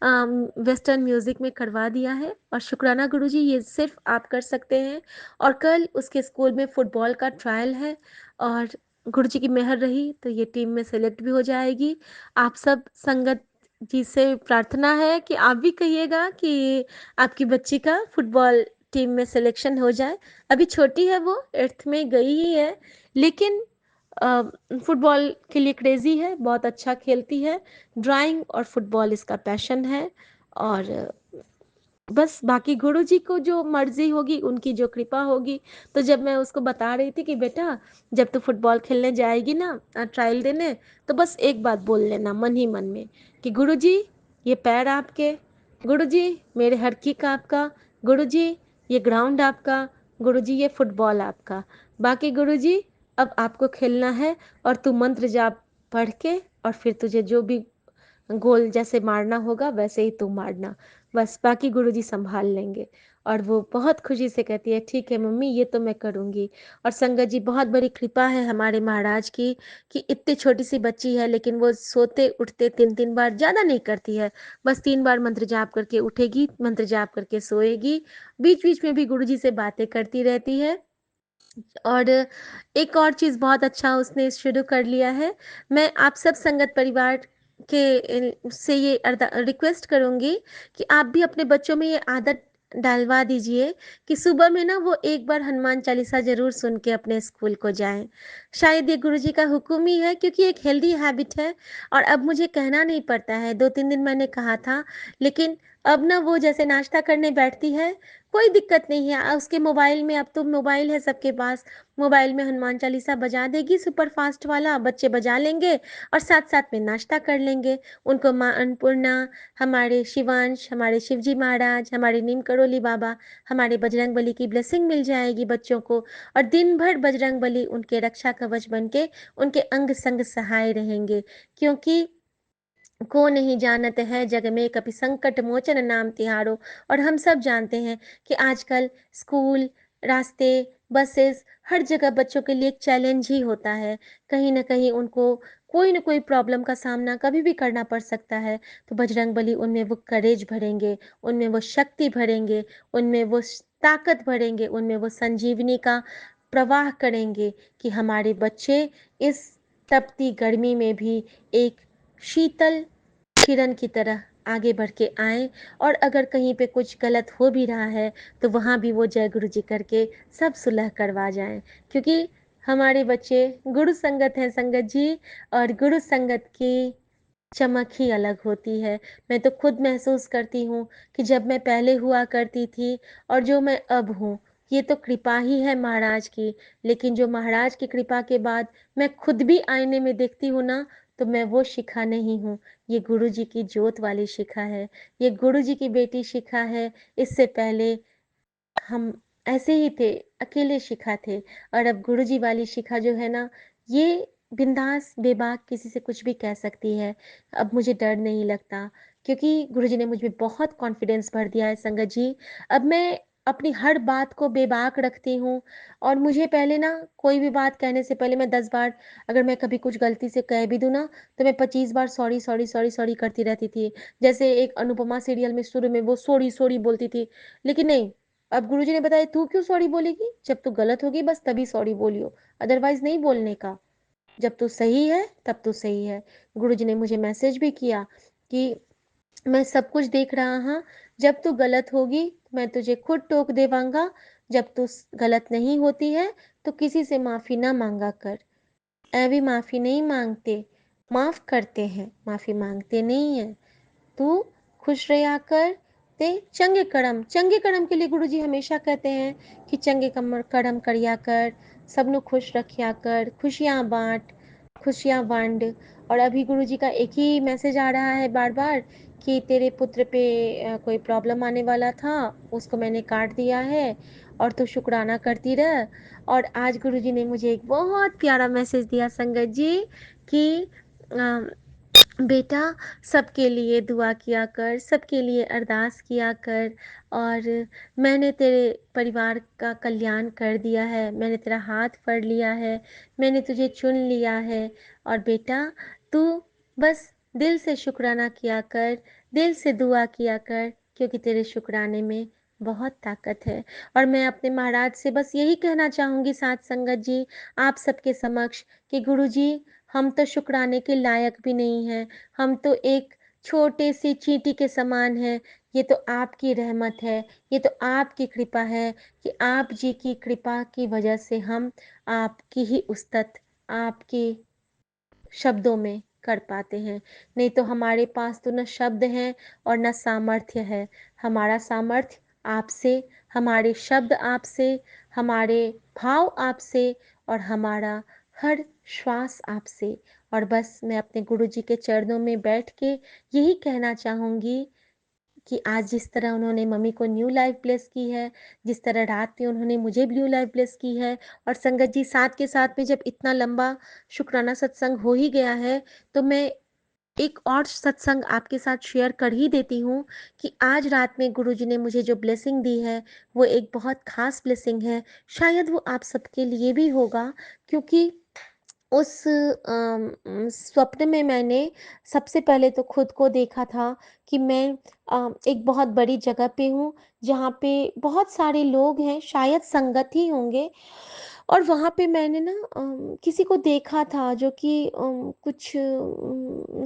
वेस्टर्न म्यूजिक में करवा दिया है। और शुक्राना गुरुजी, ये सिर्फ आप कर सकते हैं। और कल उसके स्कूल में फुटबॉल का ट्रायल है और गुरुजी की मेहर रही तो ये टीम में सेलेक्ट भी हो जाएगी। आप सब संगत जी से प्रार्थना है कि आप भी कहिएगा कि आपकी बच्ची का फुटबॉल टीम में सिलेक्शन हो जाए। अभी छोटी है, वो 8th में गई ही है, लेकिन फुटबॉल के लिए क्रेजी है, बहुत अच्छा खेलती है। ड्राइंग और फुटबॉल इसका पैशन है। और बस बाकी गुरु जी को जो मर्जी होगी, उनकी जो कृपा होगी। तो जब मैं उसको बता रही थी कि बेटा जब तू फुटबॉल खेलने जाएगी ना ट्रायल देने, तो बस एक बात बोल लेना मन ही मन में कि गुरु जी ये पैर आपके, गुरु जी मेरे हर किक आपका, गुरु जी ये ग्राउंड आपका, गुरु जी ये फुटबॉल आपका। बाकी गुरु जी अब आपको खेलना है और तू मंत्र जाप पढ़ के और फिर तुझे जो भी गोल जैसे मारना होगा वैसे ही तू मारना, बस बाकी गुरुजी संभाल लेंगे। और वो बहुत खुशी से कहती है ठीक है मम्मी ये तो मैं करूँगी। और संगत जी बहुत बड़ी कृपा है हमारे महाराज की कि इतनी छोटी सी बच्ची है लेकिन वो सोते उठते 3-3 बार, ज़्यादा नहीं करती है, बस 3 बार मंत्र जाप करके उठेगी, मंत्र जाप करके सोएगी, बीच बीच में भी गुरुजी से बातें करती रहती है। और एक और चीज़ बहुत अच्छा उसने शुरू कर लिया है। मैं आप सब संगत परिवार के से ये रिक्वेस्ट करूँगी कि आप भी अपने बच्चों में ये आदत डलवा दीजिए कि सुबह में ना वो एक बार हनुमान चालीसा ज़रूर सुन के अपने स्कूल को जाएँ। शायद ये गुरुजी का हुक्म ही है, क्योंकि एक हेल्दी हैबिट है और अब मुझे कहना नहीं पड़ता है। 2-3 दिन मैंने कहा था, लेकिन अब ना वो जैसे नाश्ता करने बैठती है, कोई दिक्कत नहीं है। उसके मोबाइल में, अब तो मोबाइल है सबके पास, मोबाइल में हनुमान चालीसा बजा देगी सुपर फास्ट वाला, बच्चे बजा लेंगे और साथ-साथ में नाश्ता कर लेंगे। उनको माँ अन्नपूर्णा, हमारे शिवांश, हमारे शिवजी महाराज, हमारे नीम करोली बाबा, हमारे बजरंगबली की ब्लेसिंग मिल जाएगी बच्चों को, और दिन भर बजरंगबली उनके रक्षा कवच बन के उनके अंग संग सहाय रहेंगे। क्योंकि को नहीं जानत है जग में कभी संकट मोचन नाम तिहारो। और हम सब जानते हैं कि आजकल स्कूल, रास्ते, बसेस, हर जगह बच्चों के लिए एक चैलेंज ही होता है। कहीं न कहीं उनको कोई न कोई प्रॉब्लम का सामना कभी भी करना पड़ सकता है। तो बजरंगबली उनमें वो करेज भरेंगे, उनमें वो शक्ति भरेंगे, उनमें वो ताकत भरेंगे, उनमें वो संजीवनी का प्रवाह करेंगे कि हमारे बच्चे इस तपती गर्मी में भी एक शीतल किरण की तरह आगे बढ़ के आएँ, और अगर कहीं पे कुछ गलत हो भी रहा है तो वहाँ भी वो जय गुरु जी करके सब सुलह करवा जाएँ। क्योंकि हमारे बच्चे गुरु संगत हैं संगत जी, और गुरु संगत की चमक ही अलग होती है। मैं तो खुद महसूस करती हूँ कि जब मैं पहले हुआ करती थी और जो मैं अब हूँ, ये तो कृपा ही है महाराज की। लेकिन जो महाराज की कृपा के बाद मैं खुद भी आईने में देखती हूँ ना, तो मैं वो शिखा नहीं हूँ, ये गुरु जी की जोत वाली शिखा है, ये गुरु जी की बेटी शिखा है। इससे पहले हम ऐसे ही थे, अकेले शिखा थे, और अब गुरुजी वाली शिखा जो है ना, ये बिंदास बेबाक किसी से कुछ भी कह सकती है। अब मुझे डर नहीं लगता, क्योंकि गुरुजी ने मुझ में बहुत कॉन्फिडेंस भर दिया है संगत जी। अब मैं अपनी हर बात को बेबाक रखती हूँ, और मुझे पहले ना कोई भी बात कहने से पहले मैं 10 बार, अगर मैं कभी कुछ गलती से कह भी दूँ ना, तो मैं 25 बार सॉरी, सॉरी, सॉरी, सॉरी करती रहती थी। जैसे एक अनुपमा सीरियल में शुरू में वो सॉरी, सॉरी बोलती थी, लेकिन नहीं, अब गुरुजी ने बताया तू क्यों सॉरी बोलेगी? जब तू गलत होगी बस तभी सॉरी बोलियो, अदरवाइज़ नहीं बोलने का। जब तू सही है तब तू सही है। गुरुजी ने मुझे मैसेज भी किया कि मैं सब कुछ देख रहा हूँ, जब तू गलत होगी मैं तुझे खुद टोक देवांगा, जब तू गलत नहीं होती है तो किसी से माफ़ी ना माँगा कर। ऐवी माफ़ी नहीं माँगते, माफ़ करते हैं, माफ़ी माँगते नहीं हैं। तू खुश रहा कर ते चंगे कर्म के लिए गुरुजी हमेशा कहते हैं कि चंगे कर्म करिया कर, सबनु खुश रखिया कर, खुशियाँ बाँट, खुशियाँ बाँट। और अभी गुरुजी का एक ही मैसेज आ रहा है बार-बार कि तेरे पुत्र पे कोई प्रॉब्लम आने वाला था, उसको मैंने काट दिया है और तू शुक्राना करती रह। और आज गुरुजी ने मुझे एक बहुत प्यारा मैसेज दिया संगत जी कि अ, बेटा सबके लिए दुआ किया कर, सबके लिए अरदास किया कर, और मैंने तेरे परिवार का कल्याण कर दिया है, मैंने तेरा हाथ पकड़ लिया है, मैंने तुझे चुन लिया है। और बेटा तू बस दिल से शुक्राना किया कर, दिल से दुआ किया कर, क्योंकि तेरे शुक्राने में बहुत ताकत है। और मैं अपने महाराज से बस यही कहना चाहूँगी साथ संगत जी, आप सबके समक्ष, कि गुरुजी हम तो शुक्राने के लायक भी नहीं हैं, हम तो एक छोटे से चींटी के समान हैं। ये तो आपकी रहमत है, ये तो आपकी कृपा है कि आप जी की कृपा की वजह से हम आपकी ही उस्तत, आपके शब्दों में कर पाते हैं। नहीं तो हमारे पास तो न शब्द हैं और न सामर्थ्य है। हमारा सामर्थ्य आपसे, हमारे शब्द आपसे, हमारे भाव आपसे, और हमारा हर श्वास आपसे। और बस मैं अपने गुरुजी के चरणों में बैठ के यही कहना चाहूँगी कि आज जिस तरह उन्होंने मम्मी को न्यू लाइफ ब्लेस की है, जिस तरह रात में उन्होंने मुझे न्यू लाइफ ब्लेस की है, और संगत जी साथ के साथ में जब इतना लंबा शुक्राना सत्संग हो ही गया है, तो मैं एक और सत्संग आपके साथ शेयर कर ही देती हूँ कि आज रात में गुरुजी ने मुझे जो ब्लेसिंग दी है, वो एक बहुत ख़ास ब्लेसिंग है। शायद वो आप सबके लिए भी होगा, क्योंकि उस स्वप्न में मैंने सबसे पहले तो खुद को देखा था कि मैं एक बहुत बड़ी जगह पे हूँ, जहाँ पे बहुत सारे लोग हैं, शायद संगत ही होंगे, और वहाँ पे मैंने ना किसी को देखा था जो कि कुछ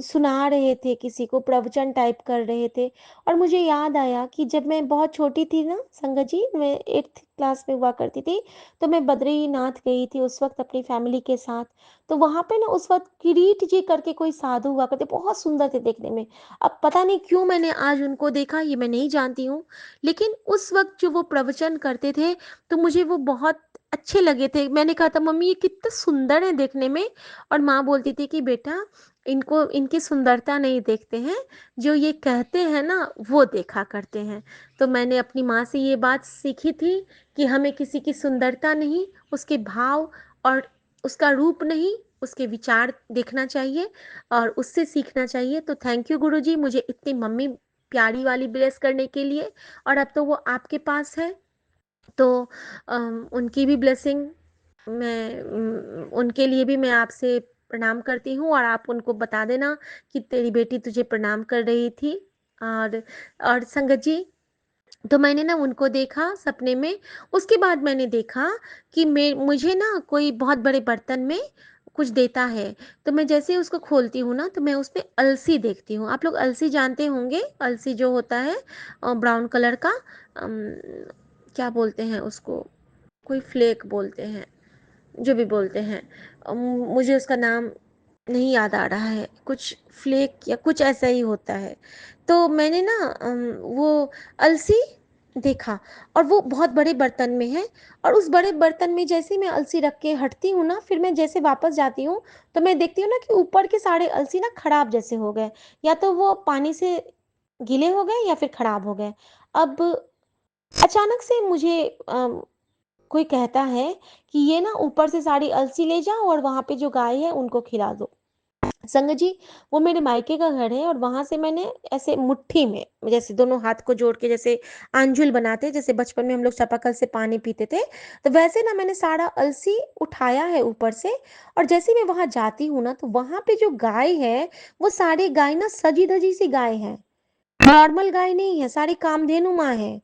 सुना रहे थे, किसी को प्रवचन टाइप कर रहे थे। और मुझे याद आया कि जब मैं बहुत छोटी थी ना संगत जी, मैं 8th क्लास में हुआ करती थी, तो मैं बद्रीनाथ गई थी उस वक़्त अपनी फैमिली के साथ। तो वहाँ पे ना उस वक़्त किरीट जी करके कोई साधु हुआ करते, बहुत सुंदर थे देखने में। अब पता नहीं क्यों मैंने आज उनको देखा, ये मैं नहीं जानती हूँ। लेकिन उस वक़्त जो वो प्रवचन करते थे, तो मुझे वो बहुत अच्छे लगे थे। मैंने कहा था मम्मी ये कितने सुंदर है देखने में। और माँ बोलती थी कि बेटा इनको इनकी सुंदरता नहीं देखते हैं, जो ये कहते हैं ना वो देखा करते हैं। तो मैंने अपनी माँ से ये बात सीखी थी कि हमें किसी की सुंदरता नहीं, उसके भाव और उसका रूप नहीं, उसके विचार देखना चाहिए और उससे सीखना चाहिए। तो थैंक यू गुरुजी, मुझे इतनी मम्मी प्यारी वाली ब्लेस करने के लिए। और अब तो वो आपके पास है, तो उनकी भी ब्लेसिंग मैं उनके लिए भी मैं आपसे प्रणाम करती हूँ। और आप उनको बता देना कि तेरी बेटी तुझे प्रणाम कर रही थी। और संगत जी, तो मैंने ना उनको देखा सपने में। उसके बाद मैंने देखा कि मुझे ना कोई बहुत बड़े बर्तन में कुछ देता है। तो मैं जैसे ही उसको खोलती हूँ ना, तो मैं उसमें अलसी देखती हूँ। आप लोग अलसी जानते होंगे, अलसी जो होता है ब्राउन कलर का, क्या बोलते हैं उसको, कोई फ्लेक बोलते हैं, जो भी बोलते हैं। मुझे उसका नाम नहीं याद आ रहा है, कुछ फ्लेक या कुछ ऐसा ही होता है। तो मैंने ना वो अलसी देखा, और वो बहुत बड़े बर्तन में है। और उस बड़े बर्तन में जैसे ही मैं अलसी रख के हटती हूँ ना, फिर मैं जैसे वापस जाती हूँ, तो मैं देखती हूँ ना कि ऊपर के सारे अलसी ना खराब जैसे हो गए, या तो वो पानी से गीले हो गए या फिर खराब हो गए। अब अचानक से मुझे कोई कहता है कि ये ना ऊपर से सारी अलसी ले जाओ और वहाँ पे जो गाय है उनको खिला दो। संगत जी, वो मेरे मायके का घर है, और वहाँ से मैंने ऐसे मुट्ठी में, जैसे दोनों हाथ को जोड़ के जैसे आंजुल बनाते, जैसे बचपन में हम लोग चापाकल से पानी पीते थे, तो वैसे ना मैंने सारा अलसी उठाया है ऊपर से। और जैसे मैं वहाँ जाती हूँ ना, तो वहाँ पे जो गाय है, वो सारी गाय ना सजी धजी सी गाय है, नॉर्मल गाय नहीं है, सारी कामधेनु माँ है।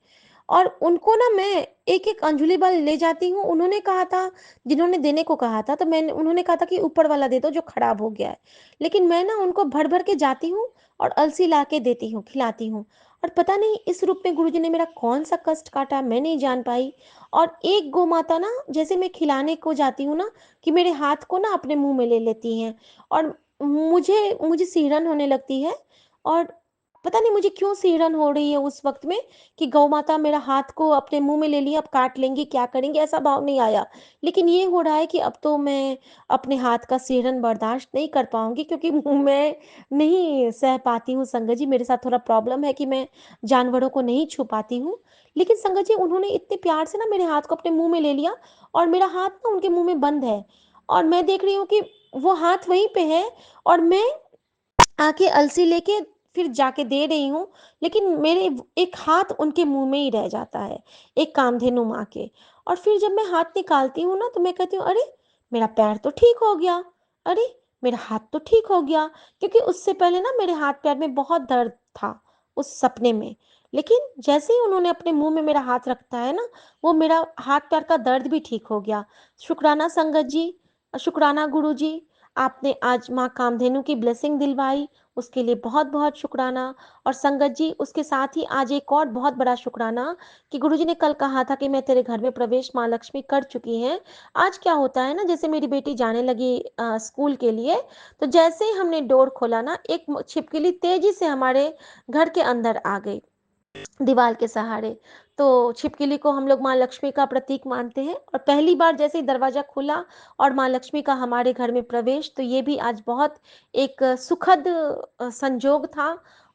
और उनको ना मैं एक एक अंजुली भर ले जाती हूँ। उन्होंने कहा था, जिन्होंने देने को कहा था, तो मैंने उन्होंने कहा था कि ऊपर वाला दे दो जो खराब हो गया है। लेकिन मैं ना उनको भर भर के जाती हूँ और अलसी ला के देती हूँ, खिलाती हूँ। और पता नहीं इस रूप में गुरुजी ने मेरा कौन सा कष्ट काटा, मैं नहीं जान पाई। और एक गौ माता ना, जैसे मैं खिलाने को जाती हूँ ना, कि मेरे हाथ को ना अपने मुंह में ले लेती हैं। और मुझे मुझे सिहरन होने लगती है। और पता नहीं मुझे क्यों सिहरन हो रही है उस वक्त में, कि गौ माता मेरा हाथ को अपने मुंह में ले लिया, अब काट लेंगी, क्या करेंगे, ऐसा भाव नहीं आया। लेकिन ये हो रहा है कि अब तो मैं अपने हाथ का सिहरन बर्दाश्त नहीं कर पाऊंगी, क्योंकि मैं नहीं सह पाती हूँ संगत जी। मेरे साथ थोड़ा प्रॉब्लम है कि मैं जानवरों को नहीं छू पाती हूँ। लेकिन संगत जी, उन्होंने इतने प्यार से ना मेरे हाथ को अपने मुंह में ले लिया, और मेरा हाथ ना उनके मुंह में बंद है। और मैं देख रही हूँ कि वो हाथ वहीं पे है, और मैं आके अलसी लेके फिर जाके दे रही हूँ। लेकिन मेरे एक हाथ उनके मुंह में ही रह जाता है, एक कामधेनु माँ के। और फिर जब मैं हाथ निकालती हूँ ना, तो मैं कहती हूँ अरे, मेरा पैर तो ठीक हो गया, अरे मेरा हाथ तो ठीक हो गया। क्योंकि उससे पहले ना मेरे हाथ पैर में बहुत दर्द था उस सपने में। लेकिन जैसे ही उन्होंने अपने मुंह में मेरा हाथ रखता है ना, वो मेरा हाथ पैर का दर्द भी ठीक हो गया। शुक्राना संगत जी, शुक्राना गुरु जी, आपने आज माँ कामधेनु की ब्लेसिंग दिलवाई, उसके लिए बहुत बहुत शुक्राना। और संगत जी, उसके साथ ही आज एक और बहुत बड़ा शुक्राना, कि गुरुजी ने कल कहा था कि मैं तेरे घर में प्रवेश माँ लक्ष्मी कर चुकी हैं। आज क्या होता है ना, जैसे मेरी बेटी जाने लगी स्कूल के लिए, तो जैसे ही हमने डोर खोला ना, एक छिपकली तेजी से हमारे घर के अंदर आ गई, दीवार के सहारे। तो छिपकली को हम लोग माँ लक्ष्मी का प्रतीक मानते हैं, और पहली बार जैसे ही दरवाजा खुला और माँ लक्ष्मी का हमारे घर में प्रवेश, तो ये भी आज बहुत एक सुखद संजोग था,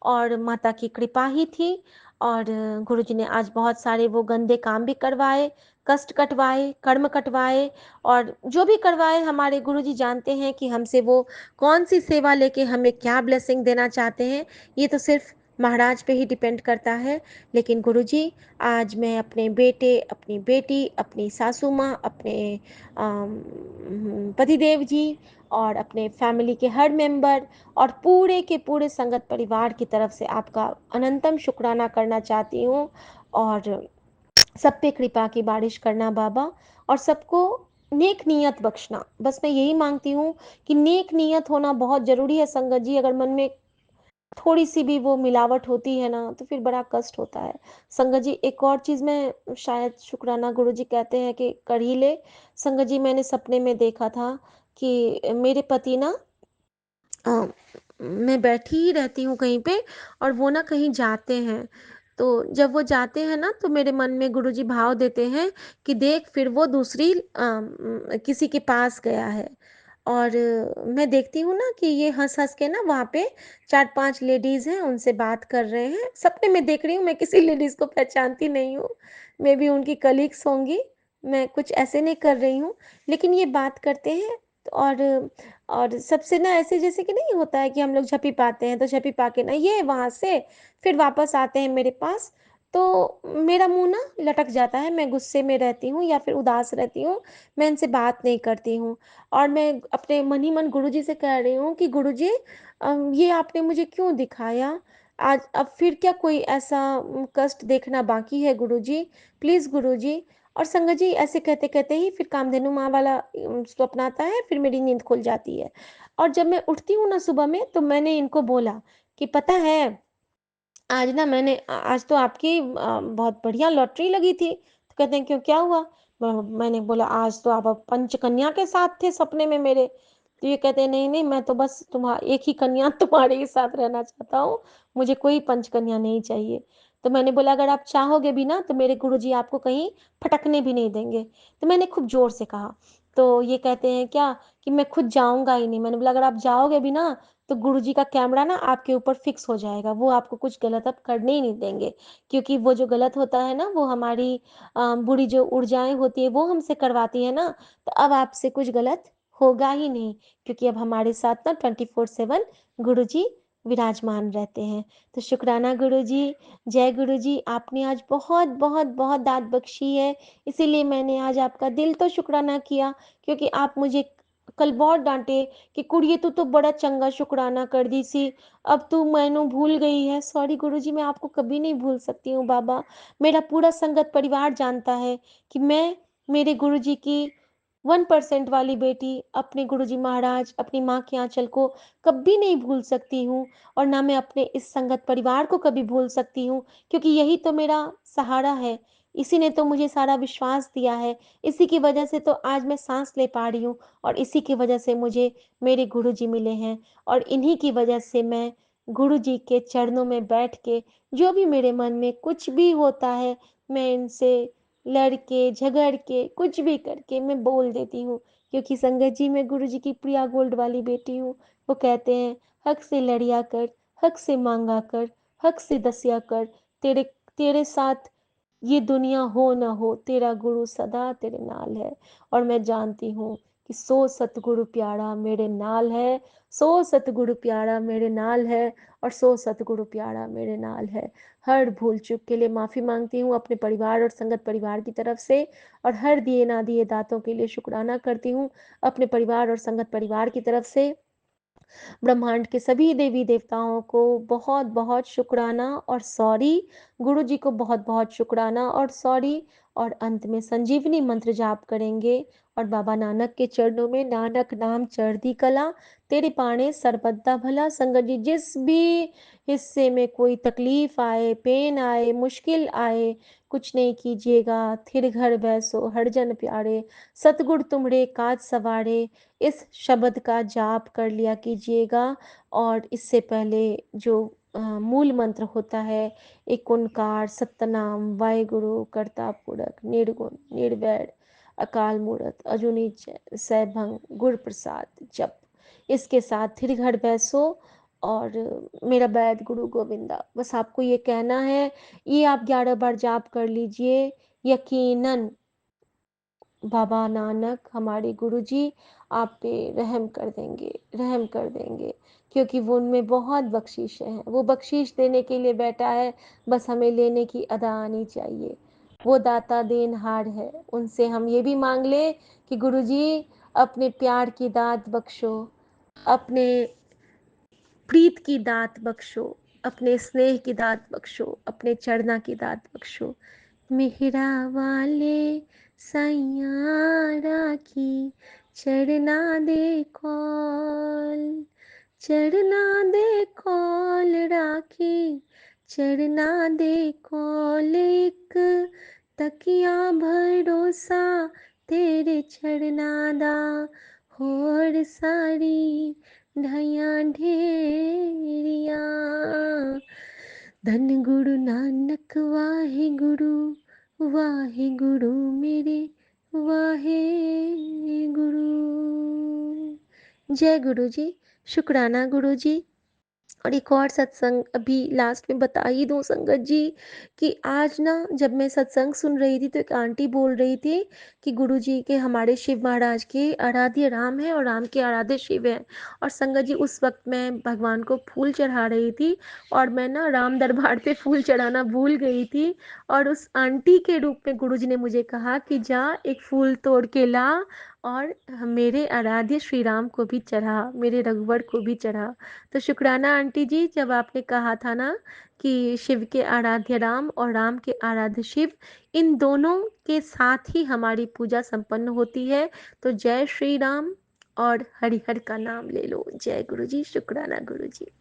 और माता की कृपा ही थी। और गुरुजी ने आज बहुत सारे वो गंदे काम भी करवाए, कष्ट कटवाए, कर्म कटवाए, और जो भी करवाए, हमारे गुरुजी जानते हैं कि हमसे वो कौन सी सेवा लेके हमें क्या ब्लेसिंग देना चाहते हैं। ये तो सिर्फ महाराज पे ही डिपेंड करता है। लेकिन गुरुजी, आज मैं अपने बेटे, अपनी बेटी, अपनी सासू माँ, अपने पतिदेव जी, और अपने फैमिली के हर मेंबर, और पूरे के पूरे संगत परिवार की तरफ से आपका अनंतम शुक्राना करना चाहती हूँ। और सब पे कृपा की बारिश करना बाबा, और सबको नेक नीयत बख्शना, बस मैं यही मांगती हूँ कि नेक नीयत होना बहुत ज़रूरी है संगत जी। अगर मन में थोड़ी-सी भी वो मिलावट होती है ना, तो फिर बड़ा कष्ट होता है। संगत जी, एक और चीज़ मैं शायद शुक्राना गुरुजी कहते हैं कि कर ही ले। संगत जी, मैंने सपने में देखा था कि मेरे पति ना अ, मैं बैठी ही रहती हूँ कहीं पे और वो ना कहीं जाते हैं। तो जब वो जाते हैं ना, तो मेरे मन में गुरुजी भाव देते हैं कि देख फिर वो दूसरी किसी के पास गया है। और मैं देखती हूँ ना कि ये हँस-हँस के ना वहाँ पे 4-5 लेडीज़ हैं, उनसे बात कर रहे हैं। सपने में देख रही हूँ, मैं किसी लेडीज़ को पहचानती नहीं हूँ। मेबी उनकी कलीग्स होंगी, मैं कुछ ऐसे नहीं कर रही हूँ। लेकिन ये बात करते हैं और सबसे ना ऐसे जैसे कि नहीं होता है कि हम लोग झपी पाते हैं, तो झपी पा के ना ये वहाँ से फिर वापस आते हैं मेरे पास, तो मेरा मुँह ना लटक जाता है, मैं गुस्से में रहती हूँ या फिर उदास रहती हूँ, मैं इनसे बात नहीं करती हूँ। और मैं अपने मन ही मन गुरुजी से कह रही हूँ कि गुरुजी ये आपने मुझे क्यों दिखाया? आज अब फिर क्या कोई ऐसा कष्ट देखना बाकी है गुरुजी? प्लीज़ गुरुजी। और संगत जी, ऐसे कहते-कहते ही फिर कामधेनु माँ वाला स्वप्न आता है, फिर मेरी नींद खुल जाती है। और जब मैं उठती हूँ ना सुबह में, तो मैंने इनको बोला कि पता है, आज ना आज तो आपकी बहुत बढ़िया लॉटरी लगी थी। तो कहते हैं, क्यों, क्या हुआ? मैंने बोला, आज तो आप पंचकन्या के साथ थे सपने में मेरे। तो ये कहते हैं, नहीं नहीं, मैं तो बस एक ही कन्या तुम्हारे ही साथ रहना चाहता हूँ, मुझे कोई पंचकन्या नहीं चाहिए। तो मैंने बोला, अगर आप चाहोगे भी ना, तो मेरे गुरुजी आपको कहीं फटकने भी नहीं देंगे। तो मैंने खूब जोर से कहा। तो ये कहते हैं क्या कि मैं खुद जाऊंगा ही नहीं। मैंने बोला, अगर आप जाओगे भी ना, तो गुरुजी का कैमरा ना आपके ऊपर फिक्स हो जाएगा, वो आपको कुछ गलत अब करने ही नहीं देंगे। क्योंकि वो जो गलत होता है ना, वो हमारी बुरी जो ऊर्जाएँ होती हैं, वो हमसे करवाती है ना, तो अब आपसे कुछ गलत होगा ही नहीं, क्योंकि अब हमारे साथ ना 24/7 गुरुजी विराजमान रहते हैं। तो शुक्राना गुरुजी, जय गुरुजी, आपने आज बहुत दात बख्शी है, इसीलिए मैंने आज आपका दिल तो शुक्राना किया, क्योंकि आप मुझे कल बहुत डाँटे कि कुड़िए तू तो बड़ा चंगा शुक्राना कर दी सी, अब तू मैनू भूल गई है। सॉरी गुरुजी, मैं आपको कभी नहीं भूल सकती हूँ बाबा। मेरा पूरा संगत परिवार जानता है कि मैं मेरे गुरुजी की 1% वाली बेटी, अपने गुरुजी महाराज, अपनी माँ के आँचल को कभी नहीं भूल सकती हूँ, और ना मैं अपने इस संगत परिवार को कभी भूल सकती हूँ, क्योंकि यही तो मेरा सहारा है। इसी ने तो मुझे सारा विश्वास दिया है, इसी की वजह से तो आज मैं साँस ले पा रही हूँ, और इसी की वजह से मुझे मेरे गुरुजी मिले हैं, और इन्हीं की वजह से मैं गुरुजी के चरणों में बैठ के जो भी मेरे मन में कुछ भी होता है, मैं इनसे लड़ के, झगड़ के, कुछ भी करके मैं बोल देती हूँ, क्योंकि संगत जी, मैं गुरुजी की प्रिया गोल्ड वाली बेटी हूँ। वो कहते हैं, हक से लड़िया कर, हक से माँगा कर, हक से दसिया कर, तेरे तेरे साथ ये दुनिया हो ना हो, तेरा गुरु सदा तेरे नाल है। और मैं जानती हूँ कि सो सतगुरु प्यारा मेरे नाल है, सो सतगुरु प्यारा मेरे नाल है, और सो सतगुरु प्यारा मेरे नाल है। हर भूल चूक के लिए माफ़ी मांगती हूँ अपने परिवार और संगत परिवार की तरफ से, और हर दिए ना दिए दातों के लिए शुक्राना करती हूँ अपने परिवार और संगत परिवार की तरफ से। ब्रह्मांड के सभी देवी देवताओं को बहुत बहुत शुक्राना और सॉरी, गुरु जी को बहुत बहुत शुक्राना और सॉरी। और अंत में संजीवनी मंत्र जाप करेंगे, और बाबा नानक के चरणों में, नानक नाम चढ़दी कला, तेरे पाणे सरबत्ता भला। संगत जी, जिस भी हिस्से में कोई तकलीफ आए, पेन आए, मुश्किल आए, कुछ नहीं कीजिएगा, थिर घर बैसो हरजन प्यारे, सतगुर तुमरे काज सवारे, इस शब्द का जाप कर लिया कीजिएगा। और इससे पहले जो मूल मंत्र होता है, एक ओंकार सतनाम वाहेगुरु करता पुरख निर्गुण निर्वैर अकाल मूरत अजूनी सैभंग गुर प्रसाद जप, इसके साथ फिर घर बैसो और मेरा बैद गुरु गोविंदा, बस आपको ये कहना है। ये आप 11 बार जाप कर लीजिए, यकीनन बाबा नानक हमारे गुरुजी आप पे रहम कर देंगे, रहम कर देंगे, क्योंकि वो उनमें बहुत बख्शीश है, वो बख्शीश देने के लिए बैठा है, बस हमें लेने की अदा आनी चाहिए। वो दाता देनहार है, उनसे हम ये भी मांग ले कि गुरुजी अपने प्यार की दात बख्शो, अपने प्रीत की दात बख्शो, अपने स्नेह की दात बख्शो, अपने चरना की दात बख्शो, मेहरा वाले साइया राखी चढ़ना दे कौल, चढ़ना दे कौल राखी चढ़ना दे कौल, एक तकिया भरोसा तेरे चढ़ना दा, होर सारी ढाइयां ढेरिया। धन गुरु नानक वाहे गुरु मेरे वाहे गुरु। जय गुरु जी। शुक्राना गुरु जी। और एक और सत्संग अभी लास्ट में बता ही दूं संगत जी कि आज ना जब मैं सत्संग सुन रही थी तो एक आंटी बोल रही थी कि गुरु जी के हमारे शिव महाराज के आराध्य राम है और राम के आराध्य शिव है। और संगत जी उस वक्त मैं भगवान को फूल चढ़ा रही थी और मैं ना राम दरबार पे फूल चढ़ाना भूल गई थी। और उस आंटी के रूप में गुरु जी ने मुझे कहा कि जा एक फूल तोड़ के ला और मेरे आराध्य श्री राम को भी चढ़ा, मेरे रघुवर को भी चढ़ा। तो शुक्राना आंटी जी, जब आपने कहा था ना कि शिव के आराध्य राम और राम के आराध्य शिव, इन दोनों के साथ ही हमारी पूजा संपन्न होती है। तो जय श्री राम और हरिहर का नाम ले लो। जय गुरु जी। शुक्राना गुरु जी।